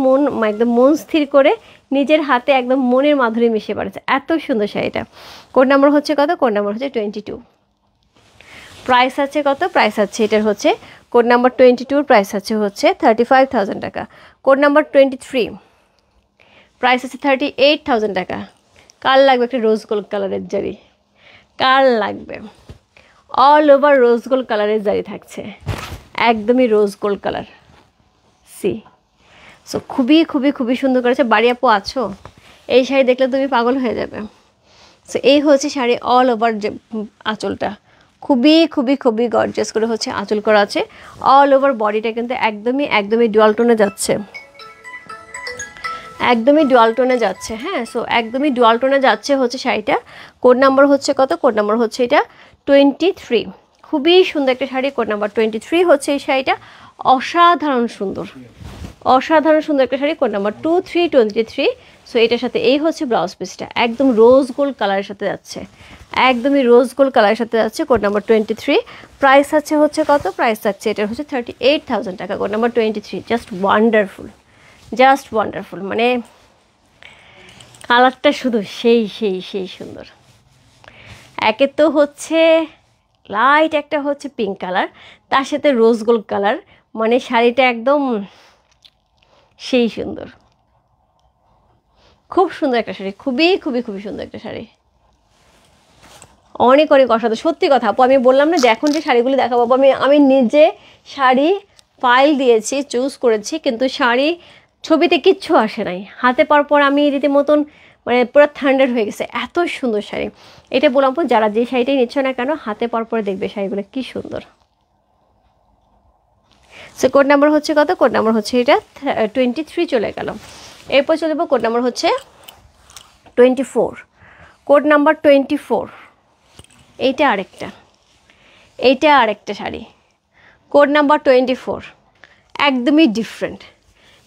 মন স্থির করে নিজের হাতে একদম মনের মাধুরী মিশিয়ে পারেছে। এত সুন্দর শাড়িটা। কোড নাম্বার হচ্ছে কত? কোড নাম্বার হচ্ছে 22। প্রাইস আছে কত? প্রাইস আছে এটার হচ্ছে কোড নাম্বার 22 প্রাইস আছে হচ্ছে 35,000 টাকা। কোড নাম্বার 23 প্রাইস আছে 38,000 টাকা। কার লাগবে একটা রোজ গোল্ড কালারের জারি? কার লাগবে? অল ওভার রোজ গোল্ড কালারের জারি থাকছে, একদমই rose gold colour. See so খুবই খুবই খুবই সুন্দর করেছে। বাড়ি আপু আছো? এই শাড়ি দেখলে তুমি পাগল হয়ে যাবে। সো এই হচ্ছে শাড়ি অল ওভার যে আঁচলটা খুবই খুবই খুবই গর্জিয়াস করে হচ্ছে আঁচল করা আছে। অল ওভার বডিটা কিন্তু একদমই একদমই ডুয়াল টোনে যাচ্ছে, একদমই ডুয়াল টোনে যাচ্ছে। হ্যাঁ, সো একদমই ডুয়াল টোনে যাচ্ছে হচ্ছে শাড়িটা। কোড নাম্বার হচ্ছে কত? কোড নাম্বার হচ্ছে এটা 23। খুবই সুন্দর একটা শাড়ি, কোড নাম্বার 23 হচ্ছে এই শাড়িটা। অসাধারণ সুন্দর, অসাধারণ সুন্দর একটা শাড়ি, কোড নাম্বার 2323। সো এটার সাথে এই হচ্ছে ব্লাউজ পিসটা, একদম রোজ গোল্ড কালারের সাথে যাচ্ছে, একদমই রোজ গোল্ড কালারের সাথে যাচ্ছে। কোড নাম্বার 23 প্রাইস আছে হচ্ছে কত? প্রাইস আছে এটার হচ্ছে 38,000 টাকা। Code number 23 just wonderful, just wonderful. মানে কালারটা শুধু সেই সেই সেই সুন্দর। একে তো হচ্ছে লাইট একটা হচ্ছে পিঙ্ক কালার, তার সাথে রোজ গোল্ড কালার, মানে শাড়িটা একদম সেই সুন্দর। খুব সুন্দর একটা শাড়ি, খুবই খুবই খুবই সুন্দর একটা শাড়ি, অনেক অনেক অসাধারণ। সত্যি কথা আপু, আমি বললাম না যে এখন যে শাড়িগুলি দেখাবো আমি নিজে শাড়ি ফাইল দিয়েছি, চুজ করেছি, কিন্তু শাড়ি ছবিতে কিচ্ছু আসে নাই। হাতে পাওয়ার পর আমি রীতিমতন মানে পুরো থান্ডার হয়ে গেছে, এত সুন্দর শাড়ি। এটা বললাম আপু, যারা যে শাড়িটাই নিচ্ছ না কেন হাতে পাওয়ার পরে দেখবে শাড়িগুলো কি সুন্দর। সো কোড নাম্বার হচ্ছে কত? কোড নাম্বার হচ্ছে এটা 23 চলে গেল। এরপর চলে যাবো কোড নাম্বার হচ্ছে 24। কোড নাম্বার 24 এইটা আরেকটা, এইটা আরেকটা শাড়ি, কোড নাম্বার 24 একদমই ডিফারেন্ট।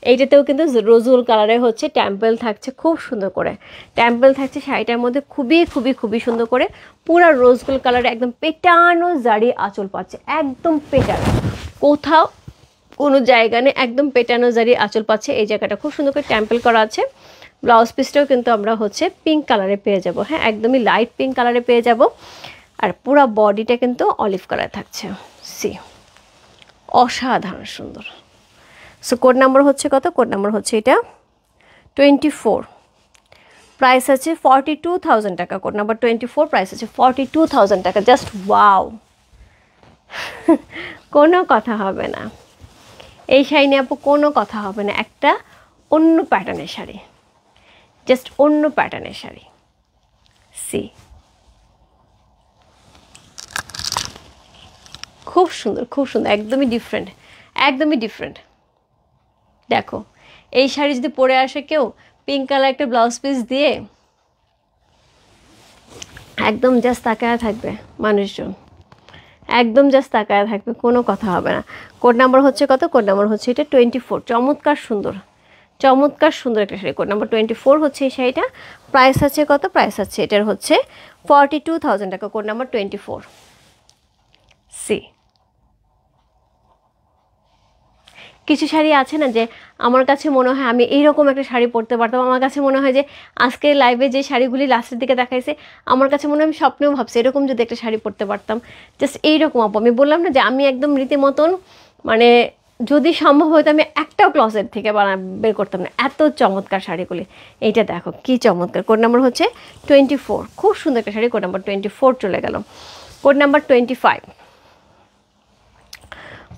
এইটাতেও কিন্তু রোজ গোল্ড কালারে হচ্ছে টেম্পল থাকছে, খুব সুন্দর করে টেম্পল থাকছে শাড়িটার মধ্যে, খুবই খুবই খুবই সুন্দর করে পুরা রোজ গোল্ড কালারে একদম পেটানো জারি আঁচল পাচ্ছে, একদম পেটানো, কোথাও কোনো জায়গা নেই, একদম পেটানো জারি আঁচল পাচ্ছে। এই জায়গাটা খুব সুন্দর করে টেম্পল করা আছে। ব্লাউজ পিসটাও কিন্তু আমরা হচ্ছে পিঙ্ক কালারে পেয়ে যাব। হ্যাঁ, একদমই লাইট পিঙ্ক কালারে পেয়ে যাব। আর পুরো বডিটা কিন্তু অলিভ কালার থাকছে। সি অসাধারণ সুন্দর। সো কোড নাম্বার হচ্ছে কত? কোড নাম্বার হচ্ছে এটা 24, প্রাইস আছে 42,000 টাকা। কোড নাম্বার 24 প্রাইস আছে 42,000 টাকা। জাস্ট ওয়াও, কোনো কথা হবে না এই শাড়ি নিয়ে আপু, কোনো কথা হবে না। একটা অন্য প্যাটার্নের শাড়ি, জাস্ট অন্য প্যাটার্নের শাড়ি। সি খুব সুন্দর, খুব সুন্দর, একদমই ডিফারেন্ট, একদমই ডিফারেন্ট। দেখো এই শাড়ি যদি পরে আসে কেউ পিঙ্ক কালার একটা ব্লাউজ পিস দিয়ে, একদম জাস্ট তাকায় থাকবে মানুষজন, একদম জাস্ট তাকায় থাকবে, কোনো কথা হবে না। কোড নাম্বার হচ্ছে কত? কোড নাম্বার হচ্ছে এটা 24। চমৎকার সুন্দর, চমৎকার সুন্দর একটা শাড়ি। কোড নাম্বার 24 হচ্ছে এই শাড়িটা। প্রাইস আছে কত? প্রাইস আছে এটার হচ্ছে 42,000 টাকা। Code number 24। সি কিছু শাড়ি আছে না যে আমার কাছে মনে হয় আমি এইরকম একটা শাড়ি পরতে পারতাম, আমার কাছে মনে হয় যে আজকে লাইভে যে শাড়িগুলি লাস্টের দিকে দেখাইছে আমার কাছে মনে হয় আমি স্বপ্নেও ভাবছি এরকম যদি একটা শাড়ি পরতে পারতাম, জাস্ট এইরকম আপু। আমি বললাম না যে আমি একদম রীতিমতন মানে যদি সম্ভব হতো আমি একটাও ক্লসেট থেকে বের করতাম না, এত চমৎকার শাড়িগুলি। এইটা দেখো কি চমৎকার। কোড নাম্বার হচ্ছে 24, খুব সুন্দর একটা শাড়ি। কোড নাম্বার 24 চলে গেল। Code number 25।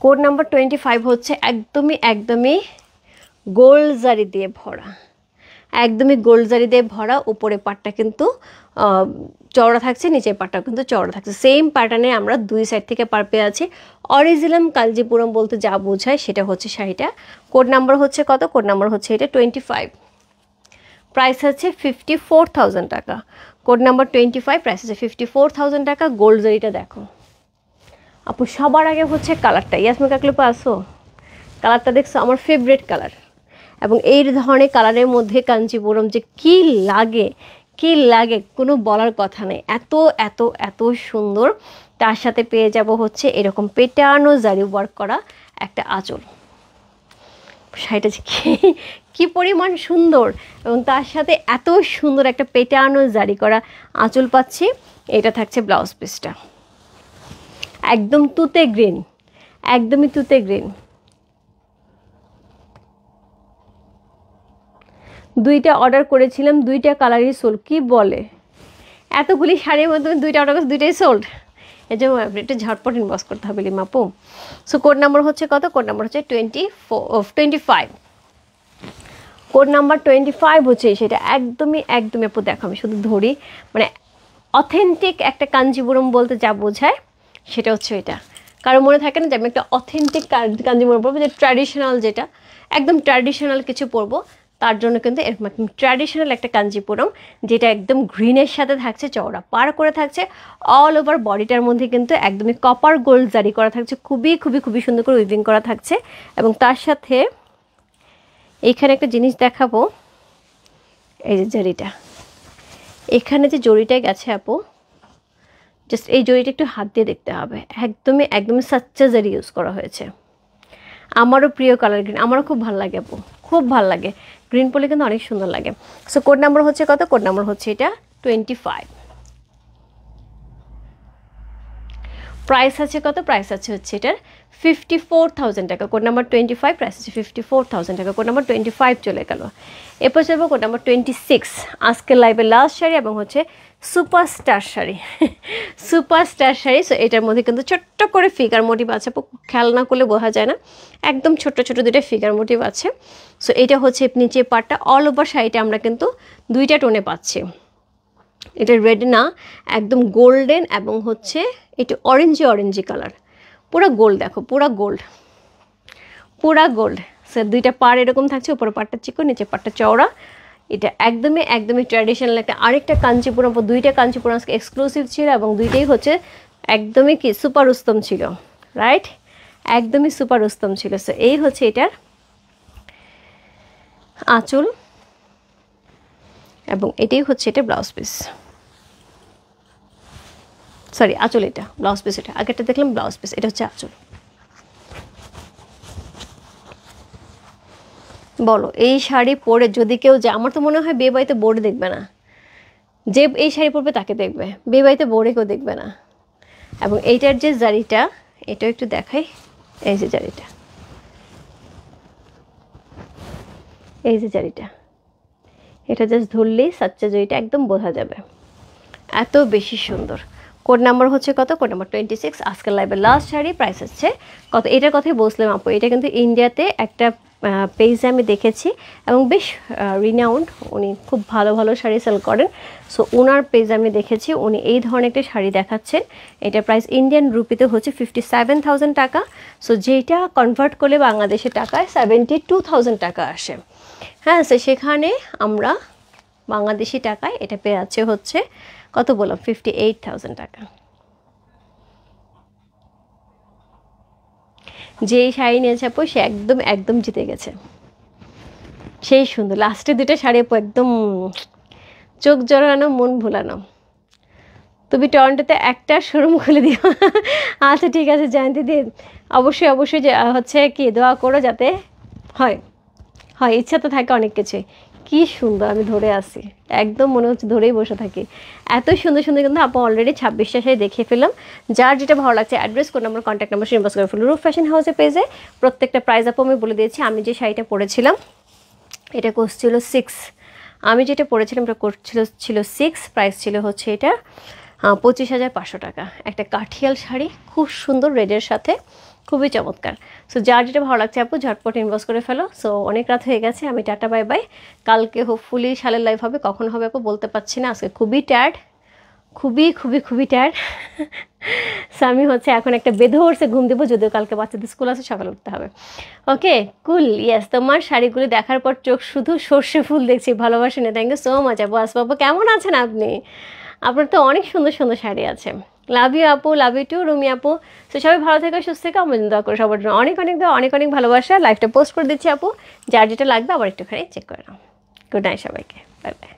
কোড নাম্বার 25 হচ্ছে একদমই একদমই গোল্ড জারি দিয়ে ভরা, একদমই গোল্ড জারি দিয়ে ভরা। উপরে পাটটা কিন্তু চওড়া থাকছে, নিচের পাটটা কিন্তু চওড়া থাকছে। সেম প্যাটার্নে আমরা দুই সাইড থেকে পার পেয়ে আছি। অরিজিনাল কাঞ্জিপুরম বলতে যা বোঝায় সেটা হচ্ছে শাড়িটা। কোড নাম্বার হচ্ছে কত? কোড নাম্বার হচ্ছে এটা 25, প্রাইস আছে 54,000 টাকা। কোড নাম্বার 25, প্রাইস আছে 54,000 টাকা। গোল্ড জারিটা দেখো আপু, সবার আগে হচ্ছে কালারটা। ইয়াসমিন কাকলিপা আসো, কালারটা দেখছো? আমার ফেভারিট কালার। এবং এই ধরনের কালারের মধ্যে কাঞ্জিপুরম যে কি লাগে, কি লাগে কোনো বলার কথা নেই, এত এত এত সুন্দর। তার সাথে পেয়ে যাব হচ্ছে এরকম পেটানো জারি ওয়ার্ক করা একটা আঁচল। শাড়িটা যে কি পরিমাণ সুন্দর, এবং তার সাথে এত সুন্দর একটা পেটানো জারি করা আঁচল পাচ্ছি। এটা থাকছে ব্লাউজ পিসটা, একদম তুতে গ্রিন, একদমই তুতে গ্রিন। দুইটা অর্ডার করেছিলাম, দুইটা কালারই সোল্ড। কি বলে, এতগুলি শাড়ির মধ্যে দুইটা অর্ডার করছে, দুইটাই সোল্ড। এই জন্য একটু ঝটপট ইনবক্স করতে হবে লিমা আপু। সো কোড নাম্বার হচ্ছে কত? কোড নাম্বার হচ্ছে 25। কোড নাম্বার 25 হচ্ছে সেটা। একদমই একদমই আপু দেখো, আমি শুধু ধরি, মানে অথেন্টিক একটা কাঞ্জিবুরম বলতে যা বোঝায় সেটা হচ্ছে এটা। কারো মনে থাকে না যে আমি একটা অথেন্টিক কাঞ্জিবুরম পরবো, যে ট্র্যাডিশনাল, যেটা একদম ট্র্যাডিশনাল কিছু পরবো, তার জন্য কিন্তু এরকম একদম ট্র্যাডিশনাল একটা কাঞ্জিপুরম, যেটা একদম গ্রিনের সাথে থাকছে, চওড়া পার করে থাকছে, অল ওভার বডিটার মধ্যে কিন্তু একদমই কপার গোল্ড জারি করা থাকছে, খুবই খুবই খুবই সুন্দর করে উইভিং করা থাকছে। এবং তার সাথে এইখানে একটা জিনিস দেখাবো, এই যে জরিটা, এখানে যে জরিটা গেছে আপু, জাস্ট এই জরিটা একটু হাত দিয়ে দেখতে হবে, একদমই একদমই সাচ্চা জারি ইউজ করা হয়েছে। আমারও প্রিয় কালার গ্রিন, আমারও খুব ভালো লাগে আপু, খুব ভালো লাগে গ্রিন পরলে, কিন্তু অনেক সুন্দর লাগে। সো কোড নাম্বার হচ্ছে কত? কোড নাম্বার হচ্ছে এটা 25। প্রাইস আছে কত? প্রাইস আছে হচ্ছে এটার 54,000 টাকা। কোড নাম্বার 25, প্রাইস আছে 54,000 টাকা। কোড নাম্বার 25 চলে গেল। এরপর চলবো কোড নাম্বার 26, আজকের লাইভের লাস্ট শাড়ি এবং হচ্ছে superstar sari. Superstar sari. So এটার মধ্যে কিন্তু ছোট্ট করে ফিগার মোটিভ আছে, খেয়াল না করলে বোঝা যায় না, একদম ছোট্ট ছোট দুটো ফিগার মোটিভ আছে। সো এটা হচ্ছে নিচে পাটটা, অল ওভার শাড়িটা আমরা কিন্তু দুইটা টোনে পাচ্ছি। এটা রেড না, একদম গোল্ডেন এবং হচ্ছে একটু অরেঞ্জি কালার, পুরো গোল্ড, দেখো পুরো গোল্ড, পুরা গোল্ড। স্যার দুইটা পাড় এরকম থাকছে, উপরে পাড়টা চিকন, নিচে পাড়টা চওড়া। এটা একদমই একদমই ট্র্যাডিশনাল একটা আরেকটা কাঞ্চিপুরম, দুইটা কাঞ্চিপুরম এক্সক্লুসিভ ছিল এবং দুইটাই হচ্ছে একদমই কি সুপার উত্তম ছিল, রাইট? একদমই সুপার উত্তম ছিল। সো এই হচ্ছে এটার আঁচল এবং এটাই হচ্ছে এটা ব্লাউজ পিস, সরি আঁচল, এটা ব্লাউজ পিস, এটা আগেরটা দেখলাম ব্লাউজ পিস, এটা হচ্ছে আঁচল। বলো এই শাড়ি পরে যদি কেউ যায়, আমার তো মনে হয় বিয়ে বাড়িতে বোর্ডে দেখবে না, যে এই শাড়ি পরবে তাকে দেখবে, বিয়ে বাড়িতে বোর্ডে কেউ দেখবে না। এবং এইটার যে জারিটা, এটাও একটু দেখাই, এই যে জারিটা, এই যে জারিটা, এটা জাস্ট ধরলেই সাচ্চা জরিটা একদম বোঝা যাবে, এত বেশি সুন্দর। কোড নাম্বার হচ্ছে কত? কোড নাম্বার 26, আজকের লাইভের লাস্ট শাড়ি। প্রাইস হচ্ছে কত? এটার কথাই বলছিলাম আপু, এটা কিন্তু ইন্ডিয়াতে একটা পেজে আমি দেখেছি এবং বেশ রিনাউন্ড, উনি খুব ভালো ভালো শাড়ি সেল করেন। সো ওনার পেজ আমি দেখেছি, উনি এই ধরনের একটা শাড়ি দেখাচ্ছেন। এটা প্রাইস ইন্ডিয়ান রুপিতে হচ্ছে 57,000 টাকা। সো যেটা কনভার্ট করলে বাংলাদেশের টাকায় 72,000 টাকা আসে। হ্যাঁ, সো সেখানে আমরা বাংলাদেশি টাকায় এটা পেয়ে যাচ্ছে হচ্ছে কত বললাম, 58,000 টাকা। যেই শাড়ি নিয়েছে আপু সে একদম একদম জিতে গেছে, সেই সুন্দর। লাস্টে দুটো শাড়ি আপু একদম চোখ জড়ানো, মন ভোলানো। তুমি টরন্টোতে একটা শোরুম খুলে দিও। আচ্ছা ঠিক আছে জয়ন্তী দি, অবশ্যই অবশ্যই হচ্ছে কি দোয়া করো যাতে হয়, হয় ইচ্ছা তো থাকে অনেক কিছুই। কি সুন্দর, আমি ধরে আসি, একদম মনে হচ্ছে ধরেই বসে থাকি, এত সুন্দর সুন্দর। কিন্তু আপু অলরেডি 26টা শাড়ি দেখিয়ে ফেললাম। যার যেটা ভালো লাগছে address, code number, contact number inbox করে ফেলুন। রূপ ফ্যাশন হাউসের পেজে প্রত্যেকটা প্রাইস আপু আমি বলে দিয়েছি। আমি যে শাড়িটা পরেছিলাম এটা কোর্স ছিল 6, আমি যেটা পরেছিলাম এটা কোর্স ছিল 6, প্রাইস ছিল হচ্ছে এটা 25,500 টাকা। একটা কাঠিয়াল শাড়ি, খুব সুন্দর রেডের সাথে, খুবই চমৎকার। সো যার যেটা ভালো লাগছে আপু ঝটপট ইনবক্স করে ফেলো। সো অনেক রাত হয়ে গেছে, আমি টাটা বাই বাই। কালকে হোপফুলি শালের লাইভ হবে, কখন হবে আপু বলতে পারছি না, আজকে খুবই টায়ার্ড, খুবই খুবই খুবই টায়ার্ড। সো আমি হচ্ছে এখন একটা বেধরসে ঘুম দেবো, যদিও কালকে বাচ্চাদের স্কুল আছে, সকালে উঠতে হবে। ওকে কুল, ইয়েস। তোমার শাড়িগুলি দেখার পর চোখ শুধু সর্ষে ফুল দেখছি, ভালোবাসি না। থ্যাংক ইউ সো মাচ আপু। আসবাবু কেমন আছেন আপনি? আপনার তো অনেক সুন্দর সুন্দর শাড়ি আছে। লাভ ইউ আপু, লাভ ইউ টু রুমি আপু। তো সবাই ভালো থেকে সুস্থ থেকে আমার দোয়া করে সবার জন্য অনেক অনেক দোয়া, অনেক অনেক ভালোবাসা। লাইভটা পোস্ট করে দিচ্ছি আপু, যার যেটা লাগবে আবার একটুখানি চেক করে নাও। গুড নাইট সবাইকে, বাই বাই।